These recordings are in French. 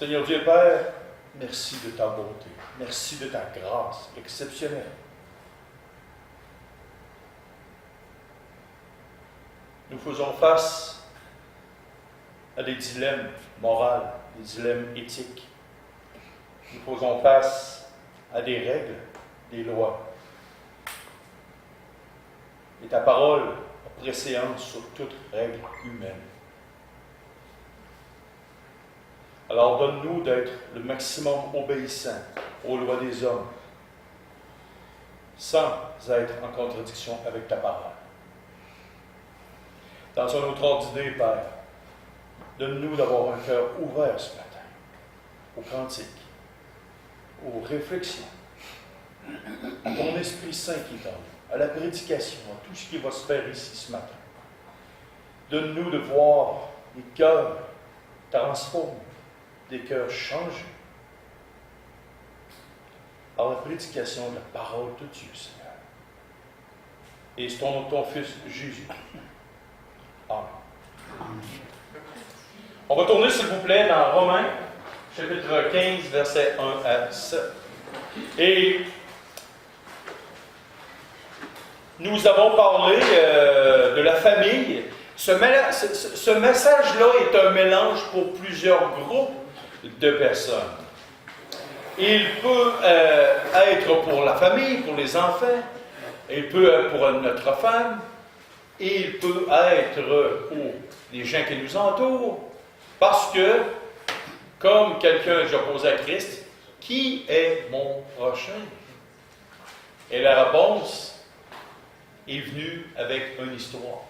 Seigneur Dieu Père, merci de ta bonté. Merci de ta grâce exceptionnelle. Nous faisons face à des dilemmes moraux, des dilemmes éthiques. Nous faisons face à des règles, des lois. Et ta parole a préséance sur toute règle humaine. Alors donne-nous d'être le maximum obéissant aux lois des hommes, sans être en contradiction avec ta parole. Dans un autre ordre d'idée, Père, donne-nous d'avoir un cœur ouvert ce matin, aux cantiques, aux réflexions, à ton Esprit Saint qui est en nous, à la prédication, à tout ce qui va se faire ici ce matin. Donne-nous de voir les cœurs transformés, des cœurs changés par la prédication de la parole de Dieu, Seigneur. Et c'est au nom de ton Fils Jésus. Amen. On va tourner, s'il vous plaît, dans Romains, chapitre 15, versets 1 à 7. Et nous avons parlé de la famille. Ce message-là est un mélange pour plusieurs groupes de personnes. Il peut être pour la famille, pour les enfants, il peut être pour notre femme, et il peut être pour les gens qui nous entourent, parce que, comme quelqu'un a déjà posé à Christ, qui est mon prochain? Et la réponse est venue avec une histoire,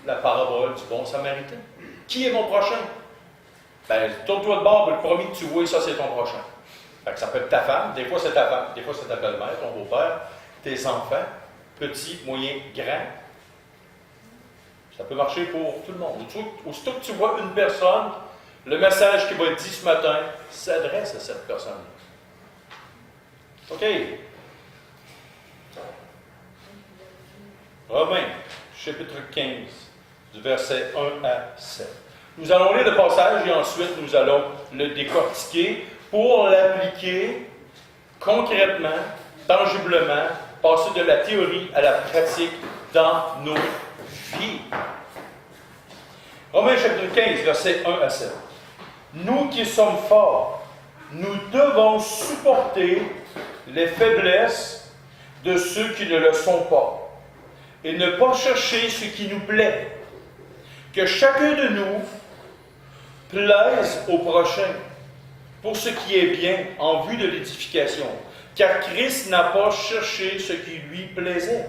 la parabole du bon samaritain. Qui est mon prochain? Ben, tourne-toi de bord, le premier que tu vois, ça c'est ton prochain. Fait que ça peut être ta femme, des fois c'est ta femme, des fois c'est ta belle-mère, ton beau-père, tes enfants, petits, moyens, grands. Ça peut marcher pour tout le monde. Aussitôt que tu vois une personne, le message qui va être dit ce matin s'adresse à cette personne-là. OK. Romains, chapitre 15, du verset 1 à 7. Nous allons lire le passage et ensuite nous allons le décortiquer pour l'appliquer concrètement, tangiblement, passer de la théorie à la pratique dans nos vies. Romains chapitre 15, versets 1 à 7. Nous qui sommes forts, nous devons supporter les faiblesses de ceux qui ne le sont pas et ne pas chercher ce qui nous plaît. Que chacun de nous plaise au prochain pour ce qui est bien en vue de l'édification. Car Christ n'a pas cherché ce qui lui plaisait,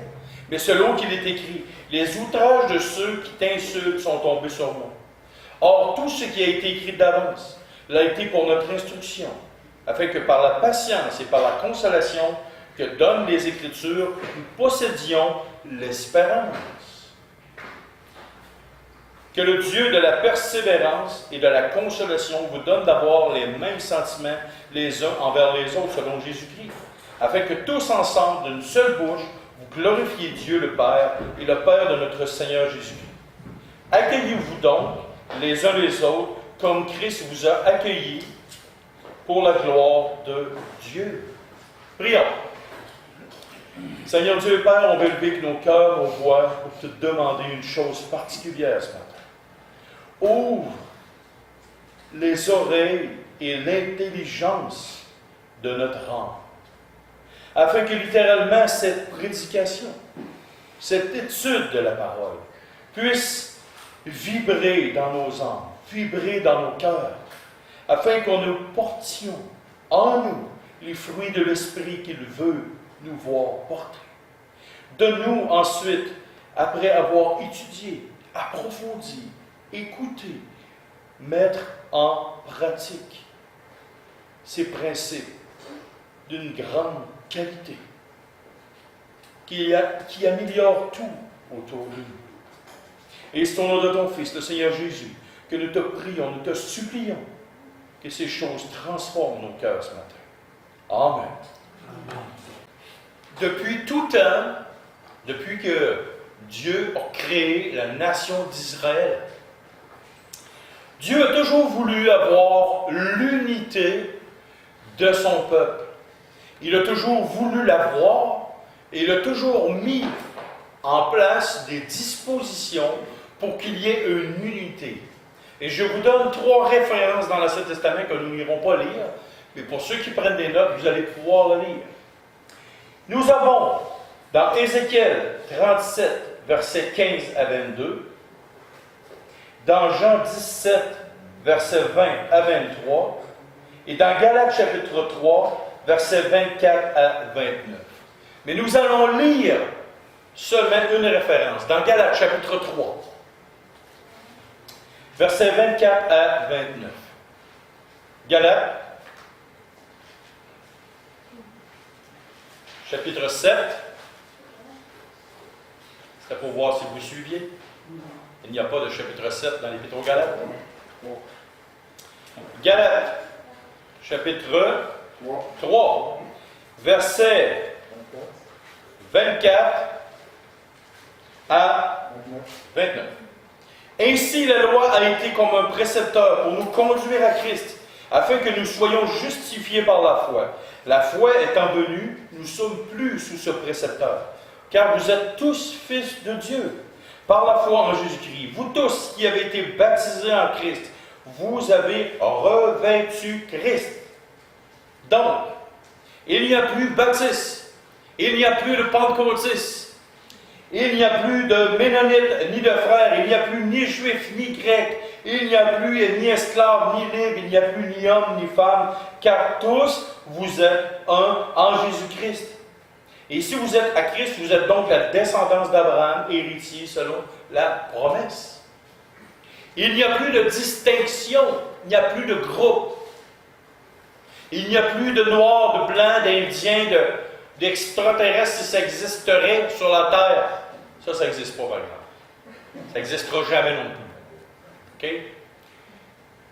mais selon qu'il est écrit, les outrages de ceux qui t'insultent sont tombés sur moi. Or, tout ce qui a été écrit d'avance l'a été pour notre instruction, afin que par la patience et par la consolation que donnent les Écritures, nous possédions l'espérance. Que le Dieu de la persévérance et de la consolation vous donne d'avoir les mêmes sentiments les uns envers les autres selon Jésus-Christ, afin que tous ensemble, d'une seule bouche, vous glorifiez Dieu le Père et le Père de notre Seigneur Jésus-Christ. Accueillez-vous donc les uns les autres comme Christ vous a accueillis pour la gloire de Dieu. Prions. Seigneur Dieu Père, on veut lever nos cœurs, nos voix pour te demander une chose particulière ce matin. Ouvre les oreilles et l'intelligence de notre âme, afin que littéralement cette prédication, cette étude de la parole, puisse vibrer dans nos âmes, vibrer dans nos cœurs, afin qu'on nous portions en nous les fruits de l'Esprit qu'il veut nous voir porter. Donne-nous ensuite, après avoir étudié, approfondi, écouté, mettre en pratique ces principes d'une grande qualité qui améliore tout autour de nous. Et c'est au nom de ton Fils, le Seigneur Jésus, que nous te prions, nous te supplions que ces choses transforment nos cœurs ce matin. Amen. Amen. Depuis tout temps, depuis que Dieu a créé la nation d'Israël, Dieu a toujours voulu avoir l'unité de son peuple. Il a toujours voulu l'avoir et il a toujours mis en place des dispositions pour qu'il y ait une unité. Et je vous donne 3 références dans l'Ancien Testament que nous n'irons pas lire, mais pour ceux qui prennent des notes, vous allez pouvoir le lire. Nous avons dans Ézéchiel 37, versets 15 à 22, dans Jean 17, versets 20 à 23, et dans Galates chapitre 3, versets 24 à 29. Mais nous allons lire seulement une référence, dans Galates chapitre 3, versets 24 à 29. Galates, chapitre 7. C'était pour voir si vous suiviez. Il n'y a pas de chapitre 7 dans l'Épître aux Galates. Galates, chapitre 3, versets 24 à 29. Ainsi, la loi a été comme un précepteur pour nous conduire à Christ, afin que nous soyons justifiés par la foi. La foi étant venue, nous ne sommes plus sous ce précepteur, car vous êtes tous fils de Dieu, par la foi en Jésus-Christ. Vous tous qui avez été baptisés en Christ, vous avez revêtu Christ. Donc, il n'y a plus baptiste, il n'y a plus de pentecôtiste, il n'y a plus de Ménonite ni de frères, il n'y a plus ni juif ni grec, il n'y a plus ni esclave ni libre, il n'y a plus ni homme ni femme, car tous vous êtes un en Jésus-Christ. Et si vous êtes à Christ, vous êtes donc la descendance d'Abraham, héritier selon la promesse. Il n'y a plus de distinction, il n'y a plus de groupe. Il n'y a plus de noirs, de blancs, d'Indiens, d'extraterrestres si ça existerait sur la Terre. Ça n'existe pas, par exemple. Ça n'existera jamais non plus. OK?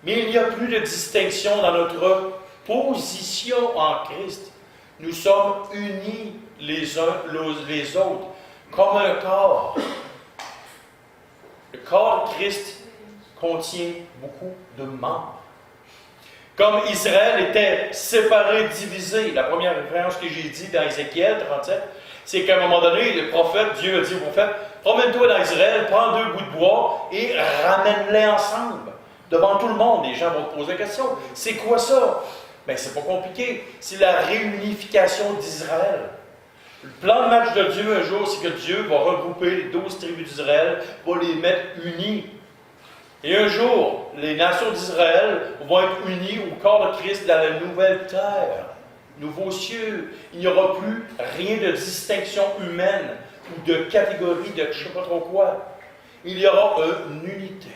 Mais il n'y a plus de distinction dans notre position en Christ. Nous sommes unis les uns les autres, comme un corps. Le corps de Christ contient beaucoup de membres. Comme Israël était séparé, divisé, la première référence que j'ai dit dans Ézéchiel 37, c'est qu'à un moment donné, le prophète, Dieu a dit au prophète, promène-toi dans Israël, prends 2 bouts de bois et ramène-les ensemble. Devant tout le monde, les gens vont te poser la question, c'est quoi ça? Bien, c'est pas compliqué, c'est la réunification d'Israël. Le plan de match de Dieu un jour, c'est que Dieu va regrouper les 12 tribus d'Israël, va les mettre unis. Et un jour, les nations d'Israël vont être unies au corps de Christ dans la nouvelle terre, nouveaux cieux. Il n'y aura plus rien de distinction humaine ou de catégorie de je ne sais pas trop quoi. Il y aura une unité.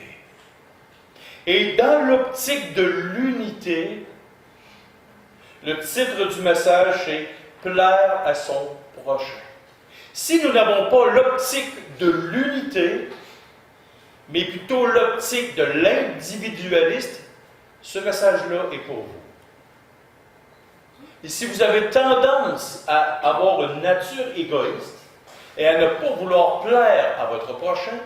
Et dans l'optique de l'unité, le titre du message, c'est « Plaire à son prochain ». Si nous n'avons pas l'optique de l'unité, mais plutôt l'optique de l'individualiste, ce message-là est pour vous. Et si vous avez tendance à avoir une nature égoïste et à ne pas vouloir plaire à votre prochain,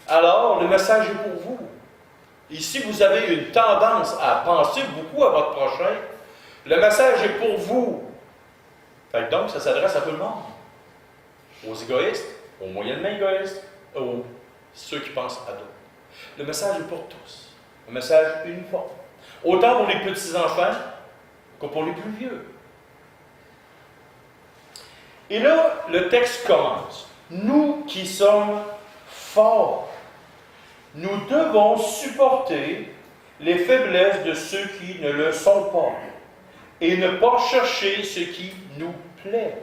alors le message est pour vous. Et si vous avez une tendance à penser beaucoup à votre prochain, le message est pour vous. Fait que donc, ça s'adresse à tout le monde. Aux égoïstes, aux moyennement égoïstes, aux ceux qui pensent à d'autres. Le message est pour tous. Un message uniforme. Autant pour les petits-enfants que pour les plus vieux. Et là, le texte commence. Nous qui sommes forts, nous devons supporter les faiblesses de ceux qui ne le sont pas et ne pas chercher ce qui nous plaît.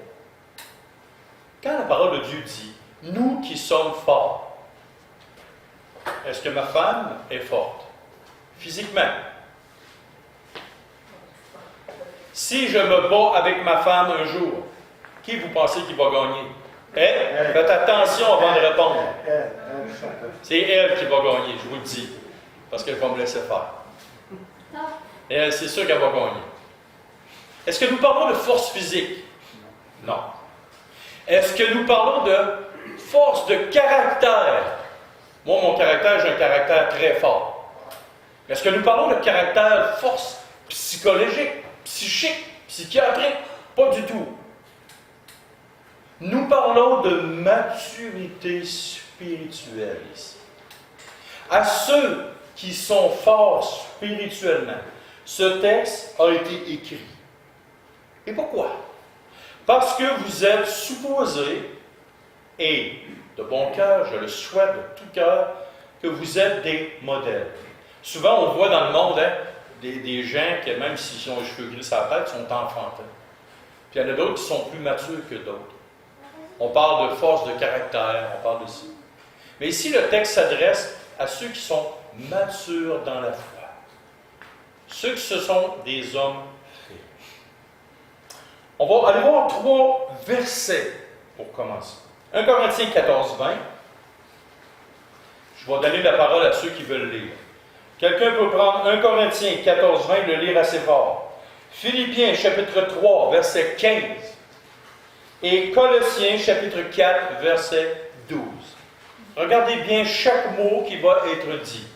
Quand la parole de Dieu dit « nous qui sommes forts », est-ce que ma femme est forte? Physiquement. Si je me bats avec ma femme un jour, qui vous pensez qui va gagner? Elle? Faites attention avant de répondre. C'est elle qui va gagner, je vous le dis. Parce qu'elle va me laisser faire. Et c'est sûr qu'elle va gagner. Est-ce que nous parlons de force physique? Non. Est-ce que nous parlons de force de caractère? Moi, mon caractère, j'ai un caractère très fort. Est-ce que nous parlons de caractère force psychologique, psychique, psychiatrique? Pas du tout. Nous parlons de maturité spirituelle ici. À ceux qui sont forts spirituellement, ce texte a été écrit. Et pourquoi? Parce que vous êtes supposés, et de bon cœur, je le souhaite de tout cœur, que vous êtes des modèles. Souvent, on voit dans le monde des gens qui, même s'ils ont les cheveux gris sur la tête, sont enfantins. Puis il y en a d'autres qui sont plus matures que d'autres. On parle de force de caractère, on parle de ça. Mais ici, le texte s'adresse à ceux qui sont matures dans la foi. Ceux qui ce sont des hommes faits. On va aller voir 3 versets pour commencer. 1 Corinthiens 14, 20. Je vais donner la parole à ceux qui veulent lire. Quelqu'un peut prendre 1 Corinthiens 14, 20 et le lire assez fort. Philippiens chapitre 3, verset 15. Et Colossiens chapitre 4, verset 12. Regardez bien chaque mot qui va être dit.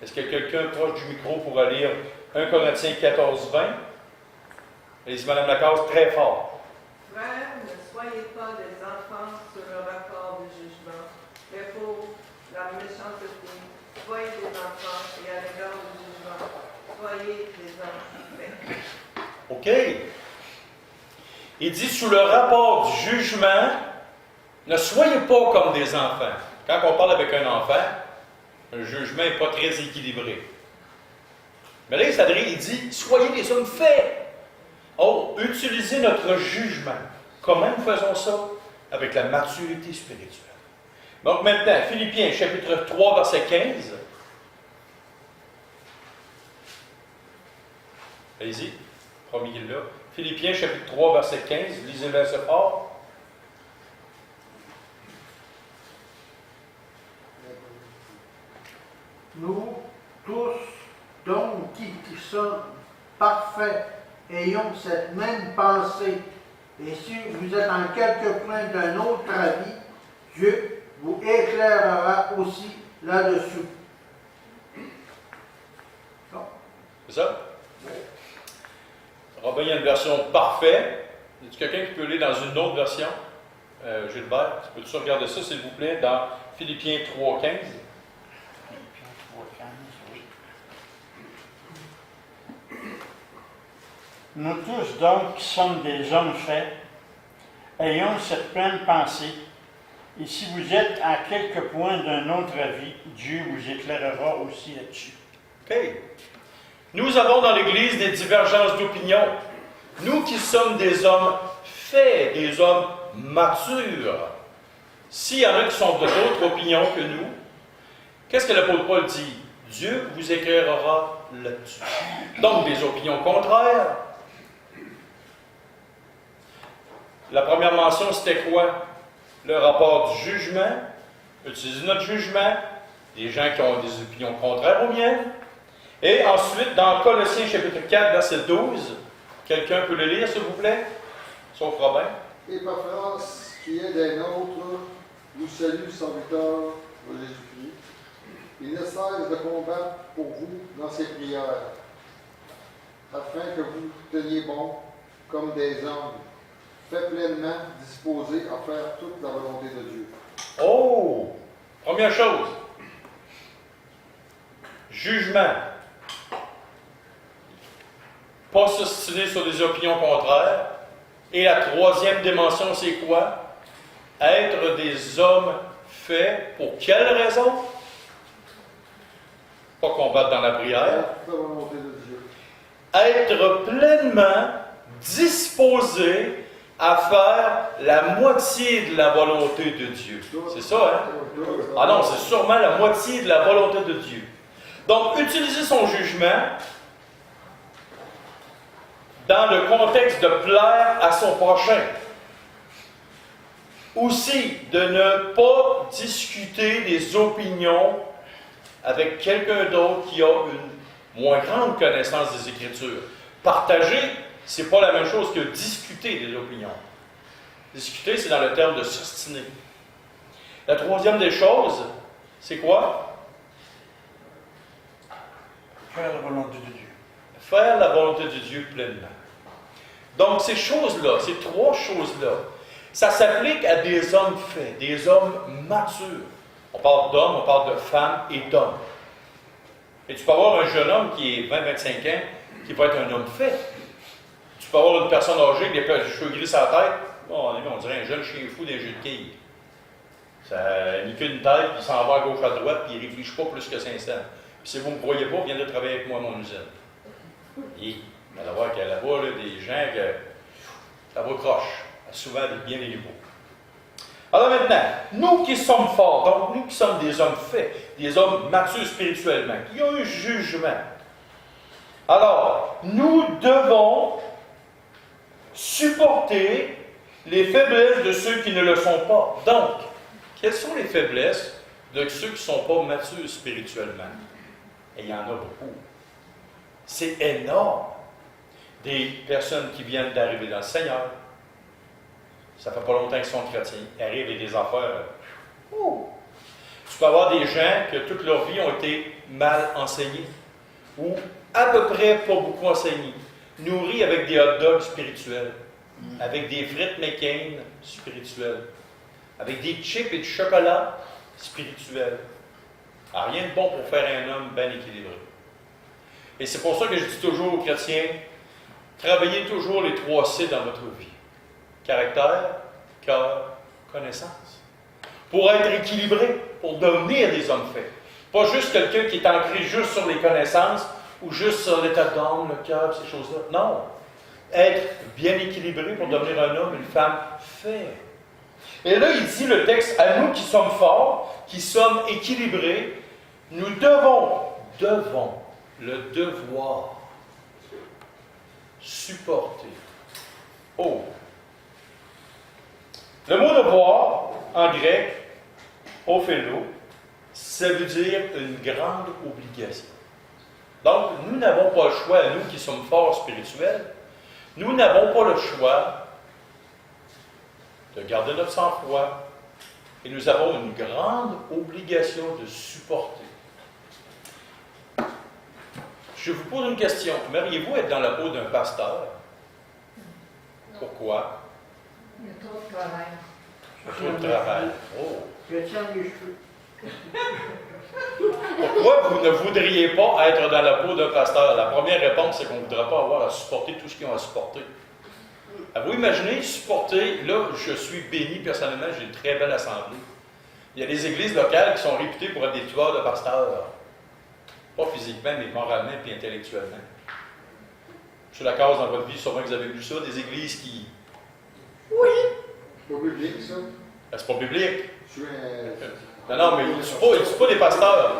Est-ce que quelqu'un proche du micro pourra lire 1 Corinthiens 14, 20? Allez-y, Mme Lacasse, très fort. Frères, ne soyez pas des enfants sur le rapport du jugement, mais pour la méchanceté, soyez des enfants, et à l'égard du jugement, soyez des hommes faits. OK. Il dit, sous le rapport du jugement, ne soyez pas comme des enfants. Quand on parle avec un enfant, un jugement n'est pas très équilibré. Mais là, il dit, soyez des hommes faits. Oh, utilisez notre jugement. Comment nous faisons ça? Avec la maturité spirituelle. Donc maintenant, Philippiens chapitre 3, verset 15. Allez-y, premier qu'il est là. Philippiens chapitre 3, verset 15. Lisez-le assez fort. Nous tous, donc, qui sommes parfaits, ayons cette même pensée. Et si vous êtes en quelque point d'un autre avis, Dieu vous éclairera aussi là-dessus. C'est ça? Robin, il y a une version parfaite. Y a-t-il quelqu'un qui peut lire dans une autre version? Gilbert, peux-tu regarder ça, s'il vous plaît, dans Philippiens 3, 15? Nous tous donc qui sommes des hommes faits, ayons cette pleine pensée, et si vous êtes à quelque point d'un autre avis, Dieu vous éclairera aussi là-dessus. OK. Nous avons dans l'Église des divergences d'opinion. Nous qui sommes des hommes faits, des hommes matures. S'il y en a qui sont d'autres opinions que nous, qu'est-ce que l'apôtre Paul dit? Dieu vous éclairera là-dessus. Donc, des opinions contraires. La première mention, c'était quoi? Le rapport du jugement, utiliser notre jugement, des gens qui ont des opinions contraires aux miennes. Et ensuite, dans Colossiens chapitre 4, verset 12, quelqu'un peut le lire, s'il vous plaît? Sauf Robin. Épaphras, qui est des nôtres, nous salue, serviteur de Jésus-Christ. Il ne cesse de combattre pour vous dans ses prières, afin que vous teniez bon comme des hommes, fait pleinement disposés à faire toute la volonté de Dieu. Oh! Première chose. Jugement. Pas s'ostiner sur des opinions contraires. Et la troisième dimension, c'est quoi? Être des hommes faits pour quelle raison? Pas combattre dans la prière. Toute la volonté de Dieu. Être pleinement disposé à faire la moitié de la volonté de Dieu. C'est ça, hein? Ah non, c'est sûrement la moitié de la volonté de Dieu. Donc, utiliser son jugement dans le contexte de plaire à son prochain. Aussi, de ne pas discuter des opinions avec quelqu'un d'autre qui a une moins grande connaissance des Écritures. Partager, c'est pas la même chose que discuter des opinions. Discuter, c'est dans le terme de s'ostiner. La troisième des choses, c'est quoi? Faire la volonté de Dieu. Faire la volonté de Dieu pleinement. Donc, ces choses-là, ces trois choses-là, ça s'applique à des hommes faits, des hommes matures. On parle d'hommes, on parle de femmes et d'hommes. Et tu peux avoir un jeune homme qui est 20-25 ans, qui va être un homme fait. Tu peux avoir une personne âgée avec des cheveux gris sur la tête. Bon, on dirait un jeune chien fou d'un jeu de quilles. Ça n'y qu'une tête, puis il s'en va à gauche à droite, puis il ne réfléchit pas plus que 500. Puis si vous ne me croyez pas, viens de travailler avec moi à mon usine. Et on va voir qu'il y a là-bas des gens que ça va croche. Souvent bien des niveaux. Alors maintenant, nous qui sommes forts, donc nous qui sommes des hommes faits, des hommes matures spirituellement, qui ont un jugement. Alors, nous devons supporter les faiblesses de ceux qui ne le sont pas. Donc, quelles sont les faiblesses de ceux qui ne sont pas matures spirituellement? Et il y en a beaucoup. C'est énorme. Des personnes qui viennent d'arriver dans le Seigneur. Ça fait pas longtemps qu'ils sont chrétiens. Ils arrivent avec des affaires. Tu peux avoir des gens que toute leur vie ont été mal enseignés. Ou à peu près pas beaucoup enseignés. Nourris avec des hot dogs spirituels. Avec des frites McCain spirituelles. Avec des chips et du chocolat spirituels. Alors, rien de bon pour faire un homme bien équilibré. Et c'est pour ça que je dis toujours aux chrétiens, travaillez toujours les 3 C dans votre vie. Caractère, cœur, connaissance. Pour être équilibré, pour devenir des hommes faits. Pas juste quelqu'un qui est ancré juste sur les connaissances ou juste sur l'état d'âme, le cœur, ces choses-là. Non. Être bien équilibré pour devenir un homme, une femme fait. Et là, il dit le texte, à nous qui sommes forts, qui sommes équilibrés, nous devons le devoir supporter. Oh! Le mot devoir, en grec, ophélo, ça veut dire une grande obligation. Donc, nous n'avons pas le choix, nous qui sommes forts spirituels, nous n'avons pas le choix de garder notre sang-froid et nous avons une grande obligation de supporter. Je vous pose une question. Aimeriez-vous être dans la peau d'un pasteur? Pourquoi? Il y a trop de travail. Trop de travail. Oh. Je tiens les cheveux. Pourquoi vous ne voudriez pas être dans la peau d'un pasteur? La première réponse, c'est qu'on ne voudrait pas avoir à supporter tout ce qu'ils ont à supporter. Vous imaginez supporter, là, je suis béni personnellement, j'ai une très belle assemblée. Il y a des églises locales qui sont réputées pour être des tueurs de pasteurs. Pas physiquement, mais moralement et intellectuellement. Sur la case dans votre vie, sûrement que vous avez vu ça, des églises qui... Oui! C'est pas biblique, ça? C'est pas biblique. Je suis un... Non, mais ils ne sont pas des pasteurs.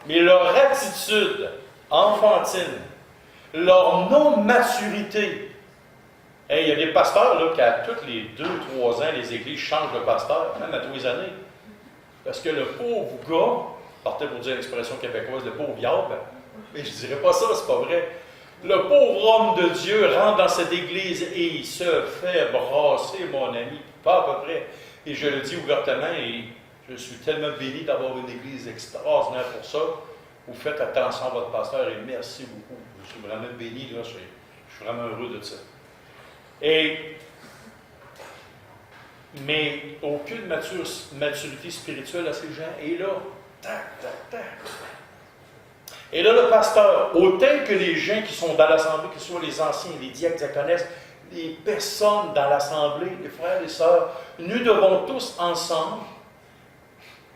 Mais leur attitude enfantine, leur non-maturité. Hey, il y a des pasteurs là, qui, à tous les 2-3 ans, les églises changent de pasteur, même à tous les années. Parce que le pauvre gars, partez pour dire l'expression québécoise, le pauvre diable, mais je ne dirais pas ça, c'est pas vrai. Le pauvre homme de Dieu rentre dans cette église et il se fait brasser, mon ami, pas à peu près. Et je le dis ouvertement, et je suis tellement béni d'avoir une église extraordinaire pour ça. Vous faites attention à votre pasteur et merci beaucoup. Je suis vraiment béni, là, je suis vraiment heureux de ça. Mais aucune maturité spirituelle à ces gens. Et là, tac, tac, tac. Et là, le pasteur, autant que les gens qui sont dans l'assemblée, que ce soit les anciens, les diacres, diaconesses, les personnes dans l'assemblée, les frères et sœurs, nous devons tous ensemble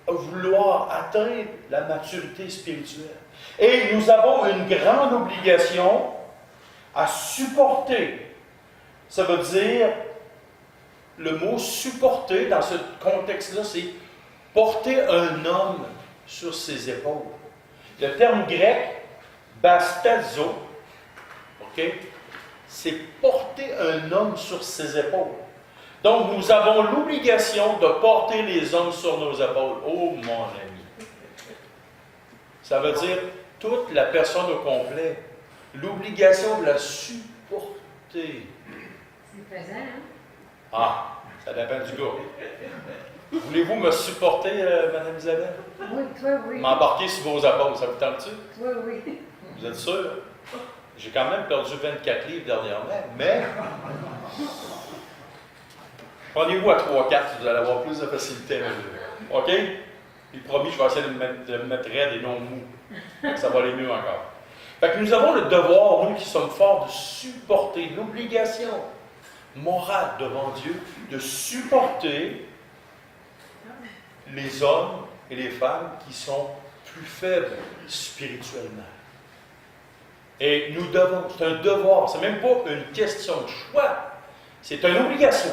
vouloir atteindre la maturité spirituelle. Et nous avons une grande obligation à supporter. Ça veut dire, le mot supporter dans ce contexte-là, c'est porter un homme sur ses épaules. Le terme grec, bastazo, c'est porter un homme sur ses épaules. Donc, nous avons l'obligation de porter les hommes sur nos épaules. Oh, mon ami! Ça veut dire toute la personne au complet. L'obligation de la supporter. C'est présent, hein? Ah, ça dépend du gars. Voulez-vous me supporter, Mme Isabelle? Oui, toi, oui. M'embarquer sur vos épaules, ça vous tente-tu? Toi, oui. Vous êtes sûr? J'ai quand même perdu 24 livres dernièrement, mais prenez-vous à 3-4, vous allez avoir plus de facilité à mesurer. OK? Puis promis, je vais essayer de me mettre raide et non mou. Ça va aller mieux encore. Fait que nous avons le devoir, nous qui sommes forts, de supporter l'obligation morale devant Dieu, de supporter les hommes et les femmes qui sont plus faibles spirituellement. Et nous devons, c'est un devoir, c'est même pas une question de choix, c'est une obligation.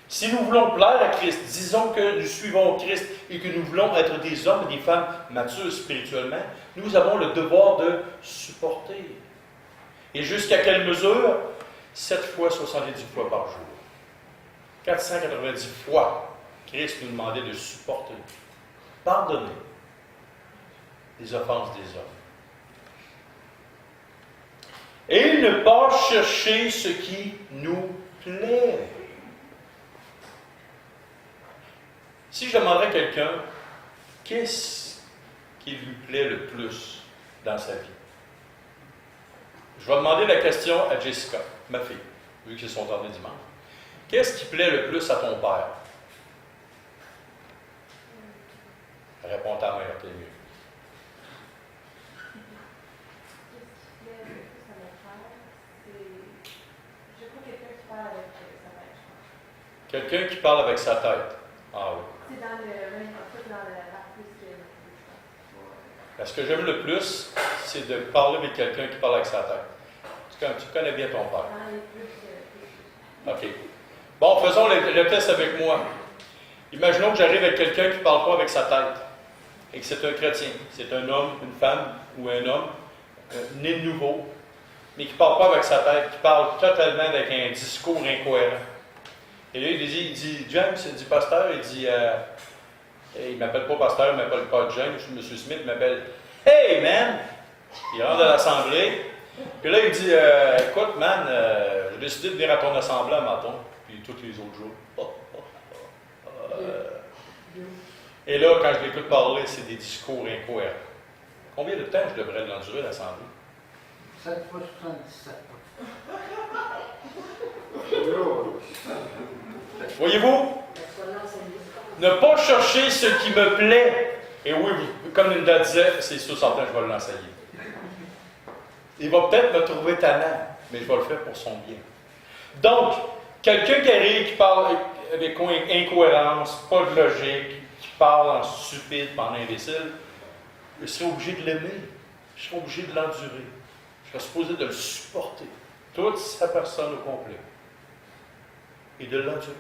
Si nous voulons plaire à Christ, disons que nous suivons Christ et que nous voulons être des hommes et des femmes matures spirituellement, nous avons le devoir de supporter. Et jusqu'à quelle mesure? 7 fois 70 fois par jour. 490 fois, Christ nous demandait de supporter, pardonner les offenses des hommes. Et ne pas chercher ce qui nous plaît. Si je demanderais à quelqu'un, qu'est-ce qui lui plaît le plus dans sa vie? Je vais demander la question à Jessica, ma fille, vu que c'est son dernier dimanche. Qu'est-ce qui plaît le plus à ton père? Réponds ta mère, t'es mieux. Quelqu'un qui parle avec sa tête. Ah oui. C'est dans l'artiste que Ce que j'aime le plus, c'est de parler avec quelqu'un qui parle avec sa tête. Tu connais bien ton père. OK. Bon, faisons le test avec moi. Imaginons que j'arrive avec quelqu'un qui ne parle pas avec sa tête et que c'est un chrétien. C'est un homme, une femme ou un homme né de nouveau, mais qui ne parle pas avec sa tête, qui parle totalement avec un discours incohérent. Et là, il dit James, il dit pasteur, il dit, il ne m'appelle pas pasteur, il ne m'appelle pas James, M. Smith, il m'appelle Hey man! Il rentre à l'assemblée, puis là, il dit écoute, man, j'ai décidé de venir à ton assemblée à matin, puis tous les autres jours. Et là, quand je l'écoute parler, c'est des discours incohérents. Combien de temps je devrais l'endurer, l'assemblée? 7 fois 77. Voyez-vous? Ne pas chercher ce qui me plaît. Et oui, comme Linda disait, c'est sûr certain, je vais l'enseigner. Il va peut-être me trouver tannant, mais je vais le faire pour son bien. Donc, quelqu'un qui arrive, qui parle avec incohérence, pas de logique, qui parle en stupide, en imbécile, je serai obligé de l'aimer. Je serai obligé de l'endurer. Je serai supposé de le supporter. Toute sa personne au complet. Et de l'endurer.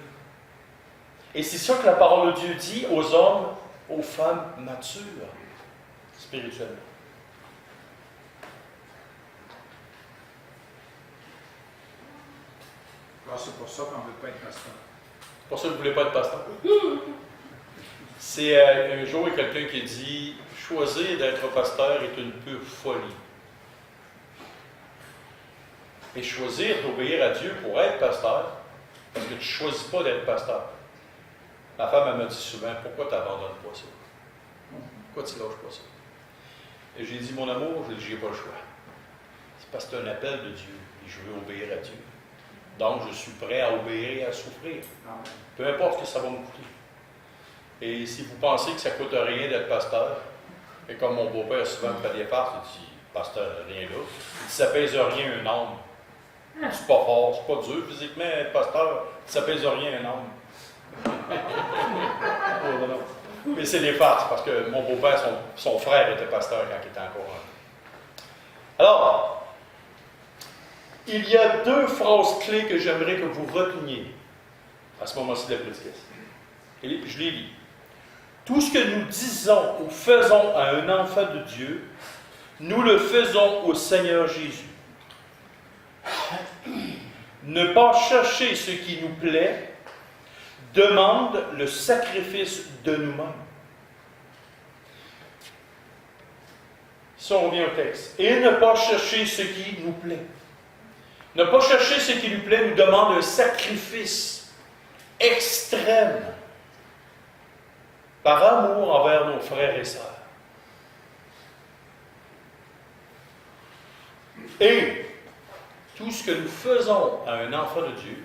Et c'est ça que la parole de Dieu dit aux hommes, aux femmes matures, spirituellement. Alors, c'est pour ça qu'on ne veut pas être pasteur. C'est pour ça que vous ne voulez pas être pasteur. C'est un jour, il y a quelqu'un qui dit « Choisir d'être pasteur est une pure folie. » Mais choisir d'obéir à Dieu pour être pasteur, parce que tu ne choisis pas d'être pasteur. Ma femme, elle me dit souvent, pourquoi tu n'abandonnes pas ça? Pourquoi tu ne lâches pas ça? Et j'ai dit, mon amour, je n'ai pas le choix. C'est parce que c'est un appel de Dieu, et je veux obéir à Dieu. Donc, je suis prêt à obéir et à souffrir. Peu importe ce que ça va me coûter. Et si vous pensez que ça ne coûte rien d'être pasteur, et comme mon beau-père souvent me fait des farces, il dit, pasteur, rien là. Il dit, ça ne pèse rien un homme. C'est pas fort, c'est pas dur physiquement, être pasteur, ça ne pèse rien un homme. Oh, non. Mais c'est des farces, parce que mon beau-père, son frère était pasteur quand il était encore un. Alors, il y a 2 phrases clés que j'aimerais que vous reteniez à ce moment-ci de la prédication. Et je les lis. Tout ce que nous disons ou faisons à un enfant de Dieu, nous le faisons au Seigneur Jésus. Ne pas chercher ce qui nous plaît demande le sacrifice de nous-mêmes. Si on revient au texte. Et ne pas chercher ce qui nous plaît. Ne pas chercher ce qui nous plaît nous demande un sacrifice extrême par amour envers nos frères et sœurs. Et tout ce que nous faisons à un enfant de Dieu,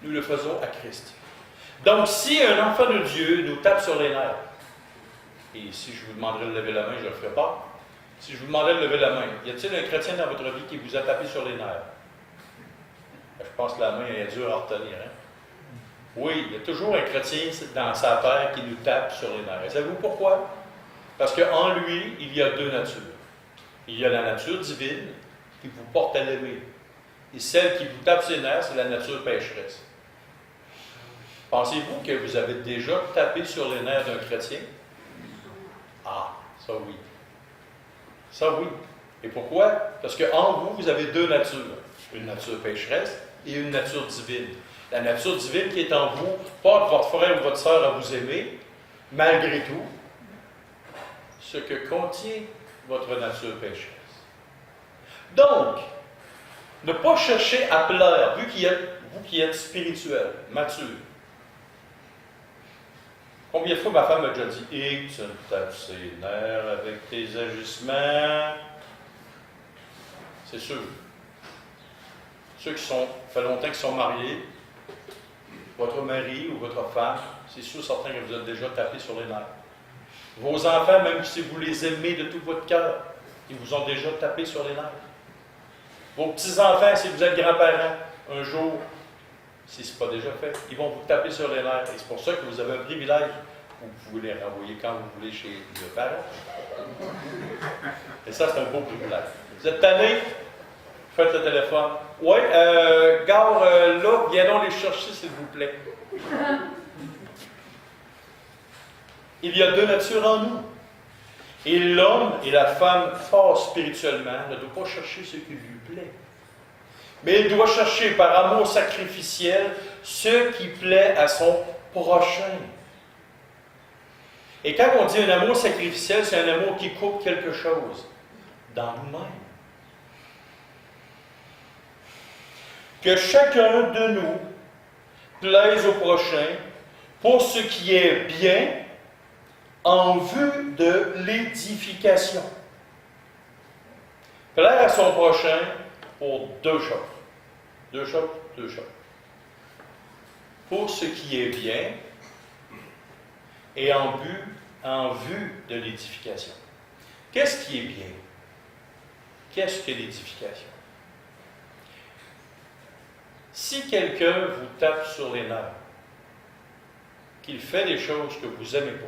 nous le faisons à Christ. Donc, si un enfant de Dieu nous tape sur les nerfs, et si je vous demanderais de lever la main, je ne le ferai pas. Si je vous demandais de lever la main, y a-t-il un chrétien dans votre vie qui vous a tapé sur les nerfs? Je pense que la main est dure à retenir. Hein? Oui, il y a toujours un chrétien dans sa terre qui nous tape sur les nerfs. Et savez-vous pourquoi? Parce qu'en lui, il y a deux natures. Il y a la nature divine qui vous porte à l'aimer. Et celle qui vous tape sur les nerfs, c'est la nature pécheresse. Pensez-vous que vous avez déjà tapé sur les nerfs d'un chrétien? Ah, ça oui. Ça oui. Et pourquoi? Parce qu'en vous, vous avez deux natures. Une nature pécheresse et une nature divine. La nature divine qui est en vous, pas que votre frère ou votre sœur à vous aimer, malgré tout, ce que contient votre nature pécheresse. Donc, ne pas chercher à plaire, vous qui êtes spirituel, mature. Combien de fois ma femme m'a déjà dit « Et tu me tapes ses nerfs avec tes agissements. » C'est sûr. Ceux qui fait longtemps qu'ils sont mariés, votre mari ou votre femme, c'est sûr certain que vous êtes déjà tapé sur les nerfs. Vos enfants, même si vous les aimez de tout votre cœur, ils vous ont déjà tapé sur les nerfs. Vos petits-enfants, si vous êtes grands-parents, un jour, si ce n'est pas déjà fait, ils vont vous taper sur les nerfs. Et c'est pour ça que vous avez un privilège. Vous pouvez les renvoyer quand vous voulez chez le parent. Et ça, c'est un beau privilège. Vous êtes tanné? Faites le téléphone. Oui, gare, là, viens donc les chercher, s'il vous plaît. Il y a deux natures en nous. Et l'homme et la femme, fort spirituellement, ne doivent pas chercher ce qui lui plaît. Mais il doit chercher par amour sacrificiel ce qui plaît à son prochain. Et quand on dit un amour sacrificiel, c'est un amour qui coupe quelque chose dans nous-mêmes. Que chacun de nous plaise au prochain pour ce qui est bien en vue de l'édification. Plaire à son prochain pour deux choses. Deux choses. Pour ce qui est bien et en vue de l'édification. Qu'est-ce qui est bien? Qu'est-ce que l'édification? Si quelqu'un vous tape sur les nerfs, qu'il fait des choses que vous n'aimez pas,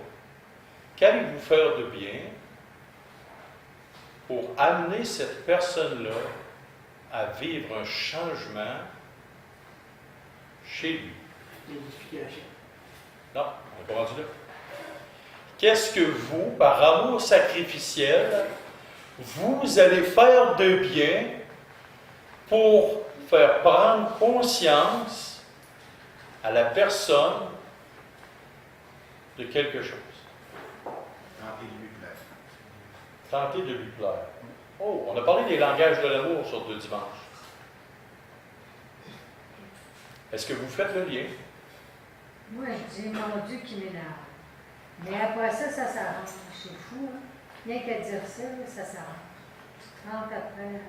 qu'allez-vous faire de bien pour amener cette personne-là à vivre un changement chez lui? L'édification. Non, on n'est pas rendu là. Qu'est-ce que vous, par amour sacrificiel, vous allez faire de bien pour faire prendre conscience à la personne de quelque chose? Tenter de lui plaire. Tenter de lui plaire. Oh, on a parlé des langages de l'amour sur 2 dimanches. Est-ce que vous faites le lien? Moi, je dis mon Dieu qui m'énerve. Mais après ça, ça s'arrange. C'est fou, hein? Rien qu'à dire ça, ça s'arrange. Tu te rentres après.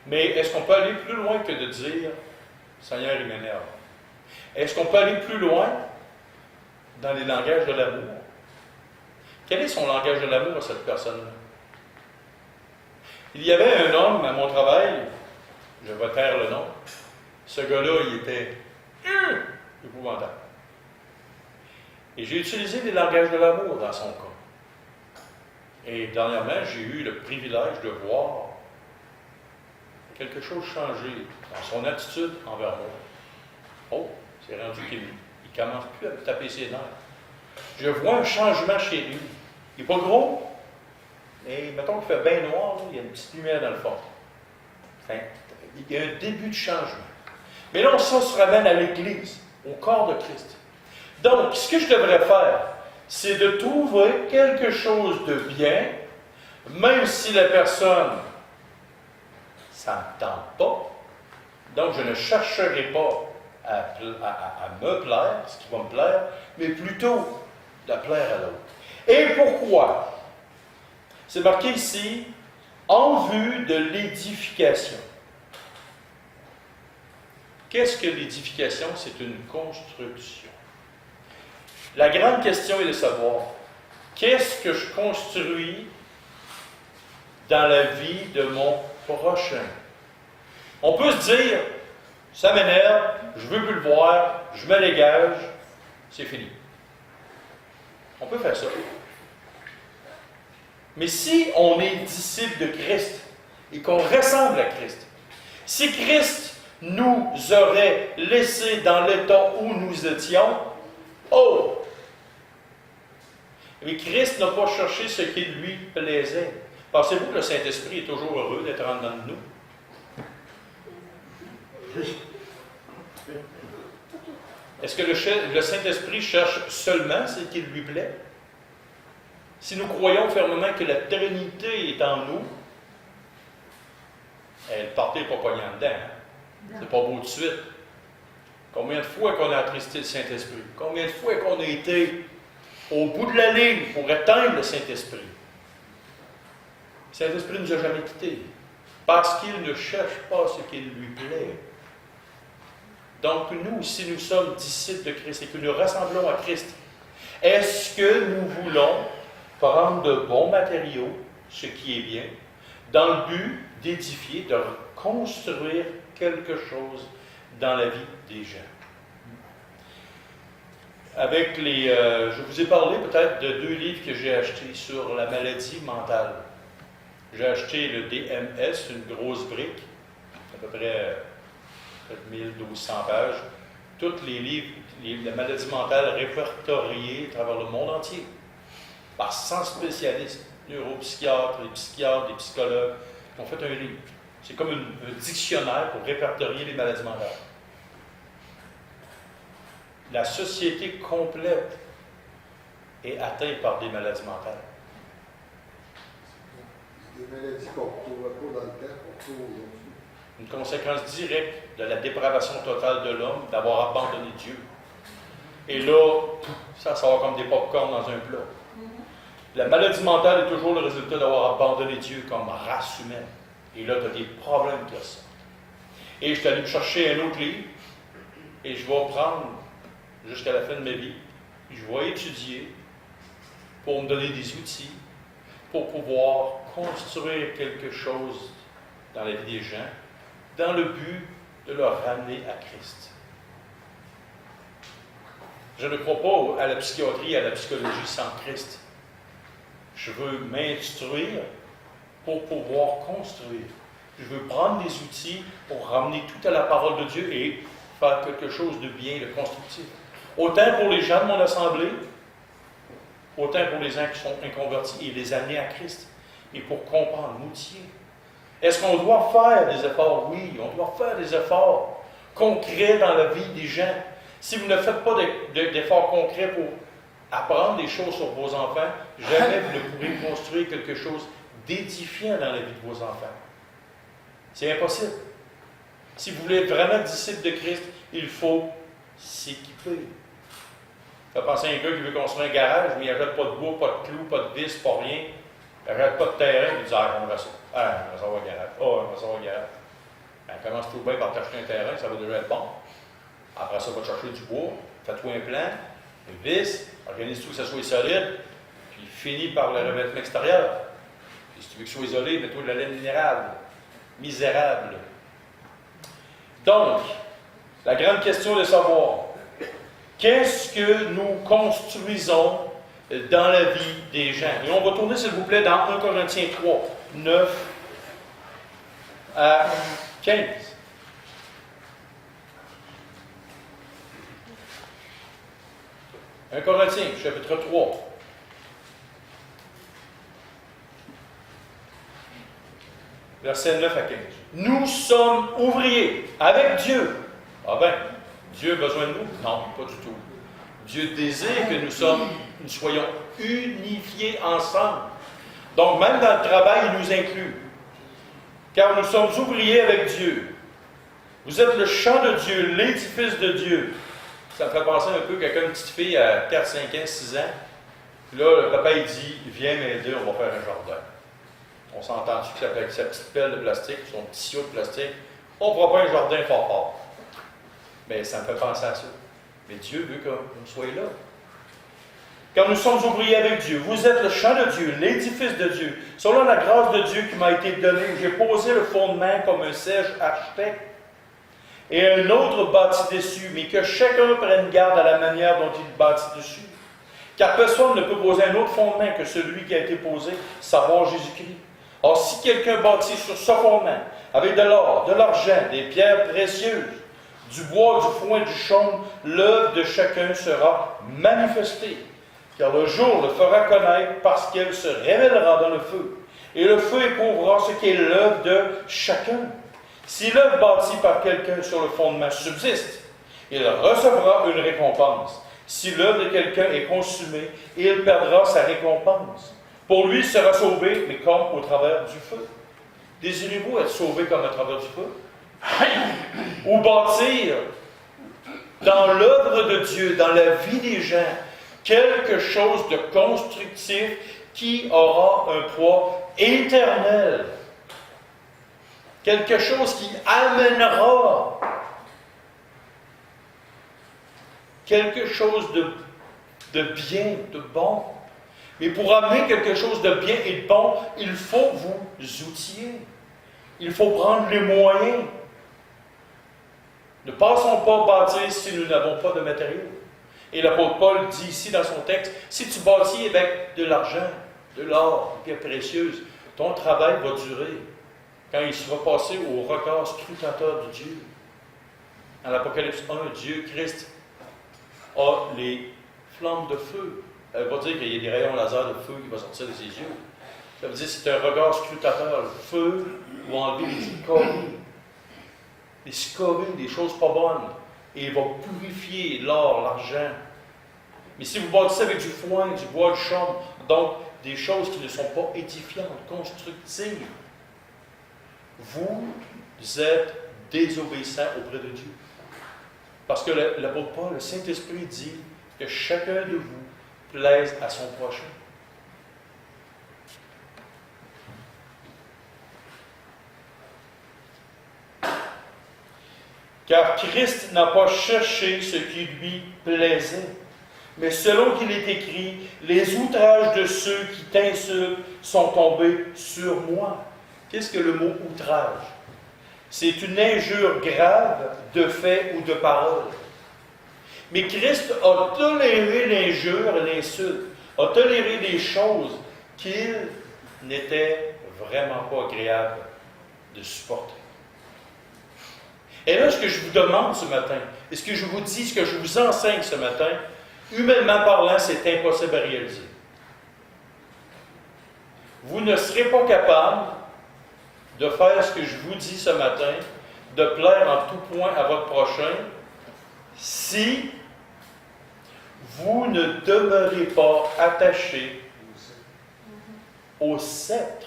Mais est-ce qu'on peut aller plus loin que de dire « Seigneur, il m'énerve ». Est-ce qu'on peut aller plus loin dans les langages de l'amour? Quel est son langage de l'amour à cette personne-là? Il y avait un homme à mon travail, je vais taire le nom, ce gars-là, il était épouvantable. Et j'ai utilisé les langages de l'amour dans son cas. Et dernièrement, j'ai eu le privilège de voir quelque chose changer dans son attitude envers moi. Oh, c'est rendu qu'il ne commence plus à me taper ses nerfs. Je vois un changement chez lui. Il n'est pas gros, mais mettons qu'il fait bien noir, là, il y a une petite lumière dans le fond. Enfin, il y a un début de changement. Mais là, ça se ramène à l'Église, au corps de Christ. Donc, ce que je devrais faire, c'est de trouver quelque chose de bien, même si la personne, ça ne me tente pas. Donc, je ne chercherai pas à me plaire, ce qui va me plaire, mais plutôt de plaire à l'autre. Et pourquoi? C'est marqué ici, en vue de l'édification. Qu'est-ce que l'édification? C'est une construction. La grande question est de savoir, qu'est-ce que je construis dans la vie de mon prochain? On peut se dire, ça m'énerve, je ne veux plus le voir, je me dégage, c'est fini. On peut faire ça. Mais si on est disciple de Christ et qu'on ressemble à Christ, si Christ nous aurait laissés dans l'état où nous étions, oh! Mais Christ n'a pas cherché ce qui lui plaisait. Pensez-vous que le Saint-Esprit est toujours heureux d'être en dedans de nous? Est-ce que le Saint-Esprit cherche seulement ce qui lui plaît? Si nous croyons fermement que la Trinité est en nous, elle partez pas pognant dedans. Hein? C'est pas beau de suite. Combien de fois qu'on a attristé le Saint-Esprit? Combien de fois qu'on a été au bout de la ligne pour éteindre le Saint-Esprit? Le Saint-Esprit ne nous a jamais quittés. Parce qu'il ne cherche pas ce qui lui plaît. Donc nous, si nous sommes disciples de Christ et que nous ressemblons à Christ, est-ce que nous voulons prendre de bons matériaux, ce qui est bien, dans le but d'édifier, de construire quelque chose dans la vie des gens? Avec je vous ai parlé peut-être de 2 livres que j'ai achetés sur la maladie mentale. J'ai acheté le DMS, une grosse brique, à peu près 1200 pages. Tous les livres, la maladie mentale répertoriés à travers le monde entier, par 100 spécialistes, neuropsychiatres, les psychiatres, les psychologues, qui ont fait un livre. C'est comme un dictionnaire pour répertorier les maladies mentales. La société complète est atteinte par des maladies mentales. Des maladies qu'on ne retrouve pas dans le temps, qu'on retrouve aujourd'hui. Une conséquence directe de la dépravation totale de l'homme, d'avoir abandonné Dieu. Et là, ça va comme des pop-corn dans un plat. La maladie mentale est toujours le résultat d'avoir abandonné Dieu comme race humaine. Et là, tu as des problèmes qui ressortent. Et je suis allé me chercher un autre livre, et je vais prendre jusqu'à la fin de ma vie, puis je vais étudier pour me donner des outils pour pouvoir construire quelque chose dans la vie des gens, dans le but de leur ramener à Christ. Je ne crois pas à la psychiatrie et à la psychologie sans Christ. Je veux m'instruire pour pouvoir construire. Je veux prendre des outils pour ramener tout à la parole de Dieu et faire quelque chose de bien, de constructif. Autant pour les gens de mon assemblée, autant pour les gens qui sont inconvertis et les amener à Christ. Et pour comprendre, m'outiller. Est-ce qu'on doit faire des efforts? Oui, on doit faire des efforts concrets dans la vie des gens. Si vous ne faites pas d'efforts concrets pour apprendre des choses sur vos enfants, jamais vous ne pourrez construire quelque chose d'édifiant dans la vie de vos enfants. C'est impossible. Si vous voulez être vraiment disciple de Christ, il faut s'équiper. Ça fait penser à un gars qui veut construire un garage, mais il n'achète pas de bois, pas de clous, pas de vis, pas rien. Il n'achète pas de terrain, il dit ah, on va ça. Ah, on va savoir le garage. Ah, on va savoir le garage. Ben, commence tout bien par t'acheter un terrain, ça va déjà être bon. Après ça, va te chercher du bois, fais-toi un plan, une vis, organise tout que ça soit solide, puis finis par le revêtement extérieur. Puis si tu veux que ce soit isolé, mets-toi de la laine minérale. Misérable. Donc, la grande question est de savoir, qu'est-ce que nous construisons dans la vie des gens? Et on va tourner, s'il vous plaît, dans 1 Corinthiens 3, 9 à 15. « 1 Corinthiens, chapitre 3. Versets 9 à 15. « Nous sommes ouvriers avec Dieu. » Ah ben, Dieu a besoin de nous? Non, pas du tout. Dieu désire que nous soyons unifiés ensemble. Donc, même dans le travail, il nous inclut. Car nous sommes ouvriers avec Dieu. Vous êtes le champ de Dieu, l'édifice de Dieu. Ça me fait penser un peu quelqu'un, une petite fille à 4, 5 ans, 6 ans. Puis là, le papa, il dit, viens m'aider, on va faire un jardin. On s'entend-tu qu'avec sa petite pelle de plastique, son petit sciot de plastique, on ne fera pas un jardin fort fort. Mais ça me fait penser à ça. Mais Dieu veut que nous soyons là. Car nous sommes ouvriers avec Dieu. Vous êtes le champ de Dieu, l'édifice de Dieu. Selon la grâce de Dieu qui m'a été donnée, j'ai posé le fondement comme un sage architecte et un autre bâtit dessus, mais que chacun prenne garde à la manière dont il bâtit dessus. Car personne ne peut poser un autre fondement que celui qui a été posé, savoir Jésus-Christ. Or, si quelqu'un bâtit sur ce fondement, avec de l'or, de l'argent, des pierres précieuses, du bois, du foin, du chaume, l'œuvre de chacun sera manifestée. Car le jour le fera connaître parce qu'elle se révélera dans le feu. Et le feu éprouvera ce qui est l'œuvre de chacun. Si l'œuvre bâtie par quelqu'un sur le fondement subsiste, il recevra une récompense. Si l'œuvre de quelqu'un est consumée, il perdra sa récompense. Pour lui, il sera sauvé, mais comme au travers du feu. Désirez-vous être sauvé comme à travers du feu? Ou bâtir dans l'œuvre de Dieu, dans la vie des gens, quelque chose de constructif qui aura un poids éternel. Quelque chose qui amènera quelque chose de bien, de bon. Mais pour amener quelque chose de bien et de bon, il faut vous outiller. Il faut prendre les moyens. Ne passons pas bâtir si nous n'avons pas de matériaux. Et l'apôtre Paul dit ici dans son texte, si tu bâtis avec de l'argent, de l'or, des pierres précieuses, ton travail va durer quand il sera passé au regard scrutateur de Dieu. Dans l'Apocalypse 1, Dieu, Christ, a les flammes de feu. Ça ne veut pas dire qu'il y a des rayons laser de feu qui vont sortir de ses yeux. Ça veut dire que c'est un regard scrutateur. Le feu va enlever les scories. Les scories, des choses pas bonnes. Et il va purifier l'or, l'argent. Mais si vous bâtissez avec du foin, du bois, du chaume, donc des choses qui ne sont pas édifiantes, constructives, vous êtes désobéissants auprès de Dieu. Parce que l'apôtre Paul, le Saint-Esprit dit que chacun de vous plaise à son prochain. Car Christ n'a pas cherché ce qui lui plaisait, mais selon qu'il est écrit, les outrages de ceux qui t'insultent sont tombés sur moi. Qu'est-ce que le mot outrage? C'est une injure grave de fait ou de parole. Mais Christ a toléré l'injure et l'insulte, a toléré des choses qu'il n'était vraiment pas agréable de supporter. Et là, ce que je vous demande ce matin, et ce que je vous dis, ce que je vous enseigne ce matin, humainement parlant, c'est impossible à réaliser. Vous ne serez pas capable de faire ce que je vous dis ce matin, de plaire en tout point à votre prochain, si vous ne demeurez pas attaché au sceptre.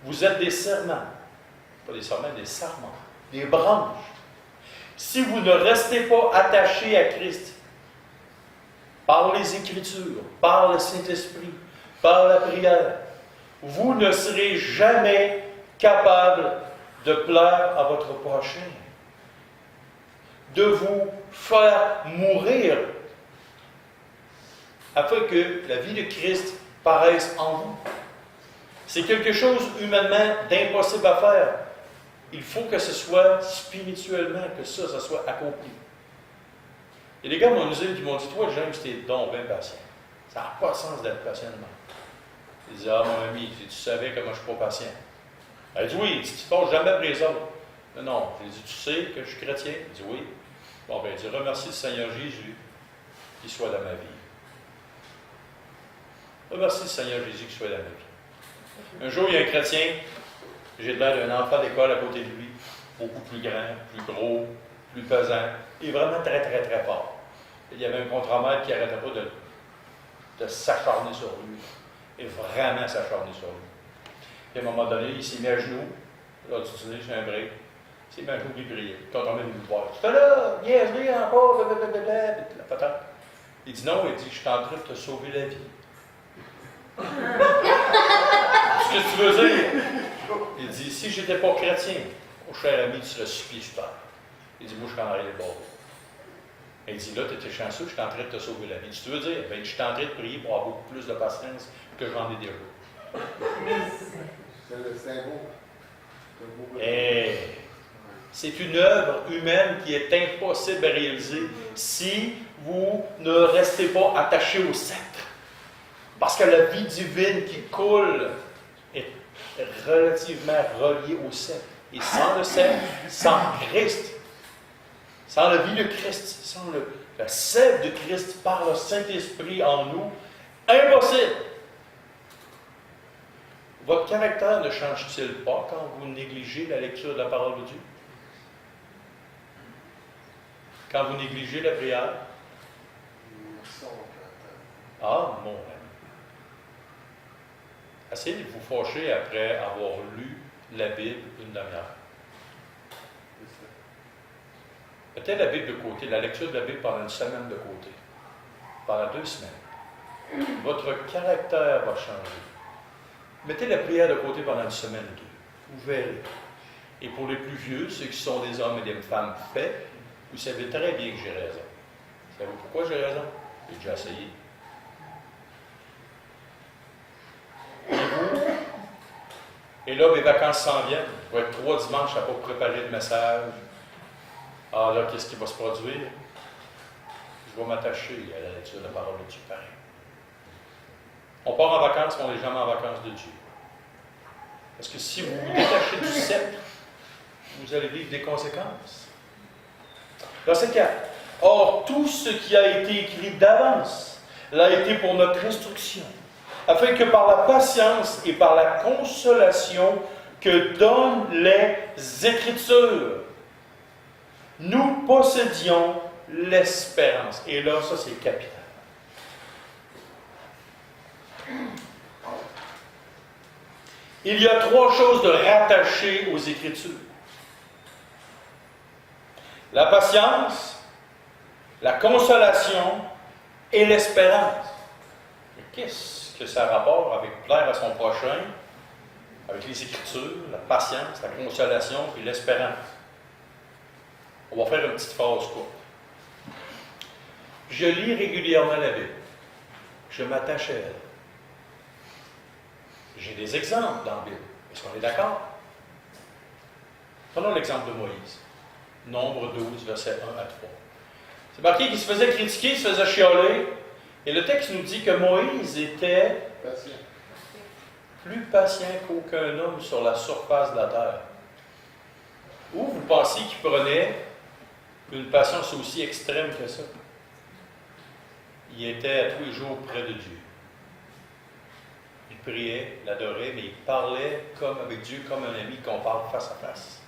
Vous êtes des serments, pas des serments, des sarments, des branches. Si vous ne restez pas attachés à Christ, par les Écritures, par le Saint-Esprit, par la prière, vous ne serez jamais capable de plaire à votre prochain, de vous faire mourir, afin que la vie de Christ paraisse en vous. C'est quelque chose humainement d'impossible à faire. Il faut que ce soit spirituellement, que ça soit accompli. Et les gars m'ont dit, toi, James, t'es donc bien patient. Ça n'a pas de sens d'être patient de même. Il dit, ah, mon ami, tu savais comment je ne suis pas patient. Elle dit, oui, tu ne te passes jamais après les autres. Non, il dit, tu sais que je suis chrétien? Il dit, oui. Bon, ben, il dit, remercie le Seigneur Jésus qu'il soit dans ma vie. Remercie le Seigneur Jésus qu'il soit dans ma vie. Un jour, il y a un chrétien, j'ai l'air d'un enfant d'école à côté de lui, beaucoup plus grand, plus gros, plus pesant, et vraiment très, très, très fort. Il y avait un contre-maître qui n'arrêtait pas de s'acharner sur lui, et vraiment s'acharner sur lui. Et à un moment donné, il s'est mis à genoux, là, tu sais, c'est un break, il s'est mis à genoux et prier. Quand on vient de lui voir, tu fais là, niaiserie encore, la patate. Il dit non, il dit, je suis en train de te sauver la vie. que tu veux dire? Il dit, si je n'étais pas chrétien, mon cher ami, tu serais supplié super. Il dit, moi, je suis en arrière des bords. Il dit, là, tu étais chanceux, je suis en train de te sauver la vie. Tu veux dire? Ben, je suis en train de prier pour avoir beaucoup plus de patience que j'en ai déjà. C'est un beau. C'est un beau. Et c'est une œuvre humaine qui est impossible à réaliser si vous ne restez pas attaché au sceptre. Parce que la vie divine qui coule est relativement reliée au sceptre. Et sans le sceptre, sans Christ, sans la vie de Christ, sans la sève de Christ par le Saint-Esprit en nous, impossible. Votre caractère ne change-t-il pas quand vous négligez la lecture de la parole de Dieu? Quand vous négligez la prière? Ah, mon ami. Essayez de vous fâcher après avoir lu la Bible une demi-heure. Mettez la Bible de côté, la lecture de la Bible pendant une semaine de côté, pendant 2 semaines. Votre caractère va changer. Mettez la prière de côté pendant une semaine ou 2. Vous verrez. Et pour les plus vieux, ceux qui sont des hommes et des femmes faits, vous savez très bien que j'ai raison. Savez-vous pourquoi j'ai raison? J'ai déjà essayé. Et là, mes vacances s'en viennent. Il va être 3 dimanches à ne pas préparer de message. Ah là, qu'est-ce qui va se produire? Je vais m'attacher à la lecture de la parole de Dieu pareil. On part en vacances, mais on n'est jamais en vacances de Dieu. Parce que si vous vous détachez du sceptre, vous allez vivre des conséquences. Verset 4. Or, tout ce qui a été écrit d'avance l'a été pour notre instruction, afin que par la patience et par la consolation que donnent les Écritures, nous possédions l'espérance. Et là, ça, c'est capital. Il y a 3 choses de rattachées aux Écritures. La patience, la consolation et l'espérance. Mais qu'est-ce que ça a rapport avec plaire à son prochain, avec les Écritures, la patience, la consolation et l'espérance? On va faire une petite phrase courte. Je lis régulièrement la Bible. Je m'attache à elle. J'ai des exemples dans la Bible. Est-ce qu'on est d'accord? Prenons l'exemple de Moïse. Nombre 12, versets 1 à 3. C'est marqué qu'il se faisait critiquer, il se faisait chialer. Et le texte nous dit que Moïse était plus patient qu'aucun homme sur la surface de la terre. Ou vous pensez qu'il prenait une patience aussi extrême que ça? Il était à tous les jours près de Dieu. Il priait, l'adorait, mais il parlait comme avec Dieu, comme un ami qu'on parle face à face.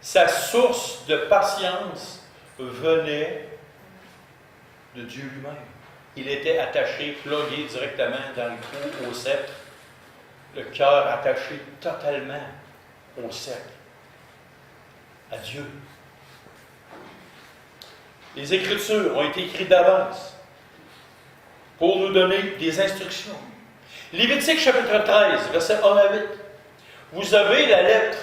Sa source de patience venait de Dieu lui-même. Il était attaché, plugué directement dans le trou au sceptre, le cœur attaché totalement au sceptre, à Dieu. Les Écritures ont été écrites d'avance pour nous donner des instructions. Lévitique chapitre 13, versets 1 à 8. Vous avez la lettre.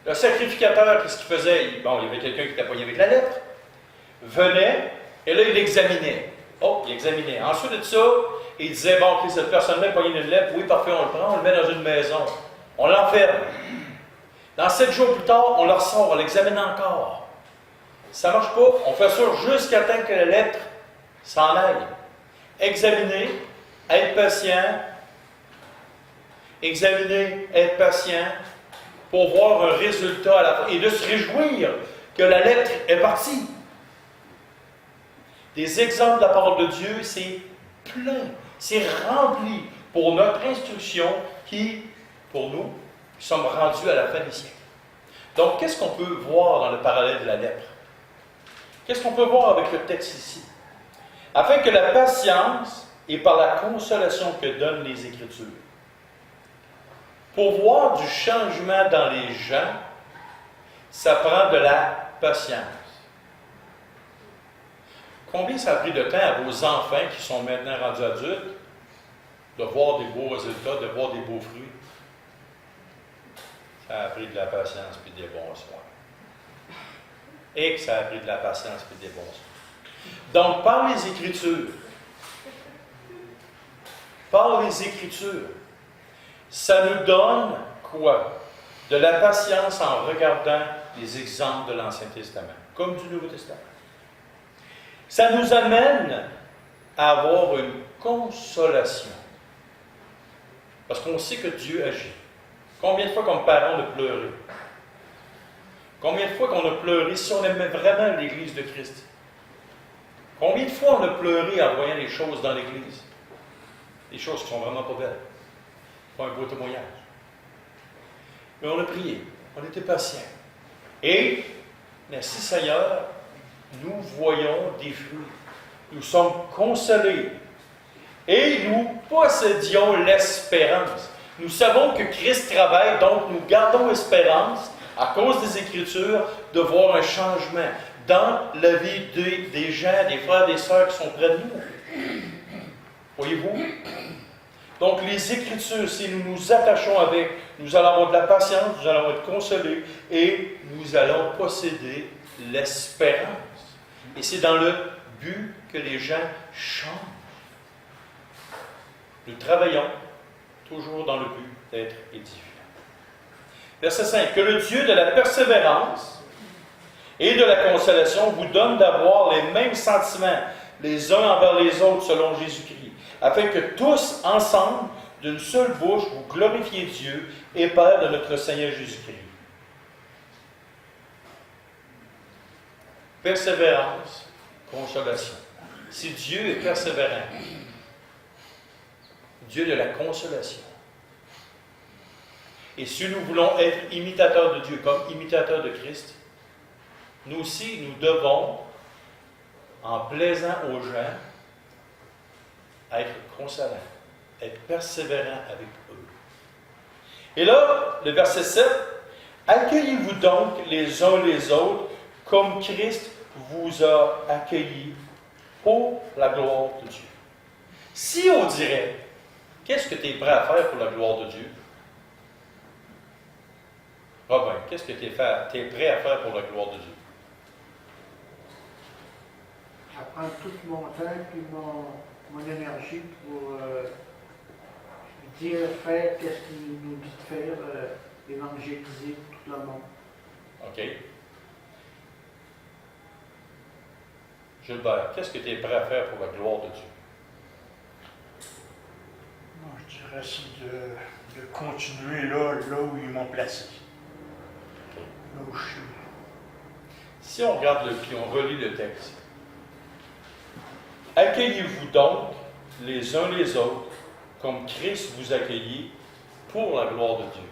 Le sacrificateur, qu'est-ce qu'il faisait? Bon, il y avait quelqu'un qui était poigné avec la lettre. Venait, et là, il examinait. Oh, il examinait. Ensuite de ça, il disait, bon, ok, cette personne-là est poignée d'une lettre. Oui, parfait, on le prend, on le met dans une maison. On l'enferme. Dans 7 jours plus tard, on le ressort, on l'examine encore. Ça ne marche pas. On fait ça jusqu'à temps que la lettre s'en aille. Examiner, être patient. Examiner, être patient pour voir un résultat à la fin et de se réjouir que la lettre est partie. Des exemples de la parole de Dieu, c'est plein, c'est rempli pour notre instruction qui, pour nous, sommes rendus à la fin des siècles. Donc, qu'est-ce qu'on peut voir dans le parallèle de la lèpre? Qu'est-ce qu'on peut voir avec le texte ici? Afin que la patience et par la consolation que donnent les Écritures, pour voir du changement dans les gens, ça prend de la patience. Combien ça a pris de temps à vos enfants qui sont maintenant rendus adultes de voir des beaux résultats, de voir des beaux fruits. Ça a pris de la patience puis des bons soirs. Et que ça a pris de la patience puis des bons soirs. Donc, par les Écritures, ça nous donne quoi? De la patience en regardant les exemples de l'Ancien Testament, comme du Nouveau Testament. Ça nous amène à avoir une consolation. Parce qu'on sait que Dieu agit. Combien de fois, comme parents, on a pleuré? Combien de fois qu'on a pleuré si on aimait vraiment l'Église de Christ? Combien de fois on a pleuré en voyant les choses dans l'Église? Des choses qui ne sont vraiment pas belles. Pas un beau témoignage. Mais on a prié. On était patients. Et, merci Seigneur, nous voyons des fruits. Nous sommes consolés. Et nous possédions l'espérance. Nous savons que Christ travaille, donc nous gardons espérance, à cause des Écritures, de voir un changement dans la vie des gens, des frères et des sœurs qui sont près de nous. Voyez-vous? Donc les Écritures, si nous nous attachons avec, nous allons avoir de la patience, nous allons être consolés et nous allons posséder l'espérance. Et c'est dans le but que les gens changent. Nous travaillons toujours dans le but d'être édifiants. Verset 5. Que le Dieu de la persévérance et de la consolation vous donne d'avoir les mêmes sentiments les uns envers les autres selon Jésus-Christ, afin que tous, ensemble, d'une seule bouche, vous glorifiez Dieu et Père de notre Seigneur Jésus-Christ. Persévérance, consolation. Si Dieu est persévérant, Dieu de la consolation. Et si nous voulons être imitateurs de Dieu, comme imitateurs de Christ, nous aussi, nous devons, en plaisant aux gens, être consolants, être persévérants avec eux. Et là, le verset 7, « Accueillez-vous donc les uns les autres comme Christ vous a accueillis pour la gloire de Dieu. » Si on dirait, qu'est-ce que tu es prêt à faire pour la gloire de Dieu? Robin, qu'est-ce que tu es prêt à faire pour la gloire de Dieu? Ça prend tout mon temps et mon énergie pour dire, faire qu'est-ce qu'il nous dit de faire, évangéliser tout le monde. OK. Gilbert, qu'est-ce que tu es prêt à faire pour la gloire de Dieu? Moi, je dirais c'est de continuer là où ils m'ont placé. Là où je suis. Si on regarde puis on relit le texte, accueillez-vous donc les uns les autres comme Christ vous accueillit pour la gloire de Dieu.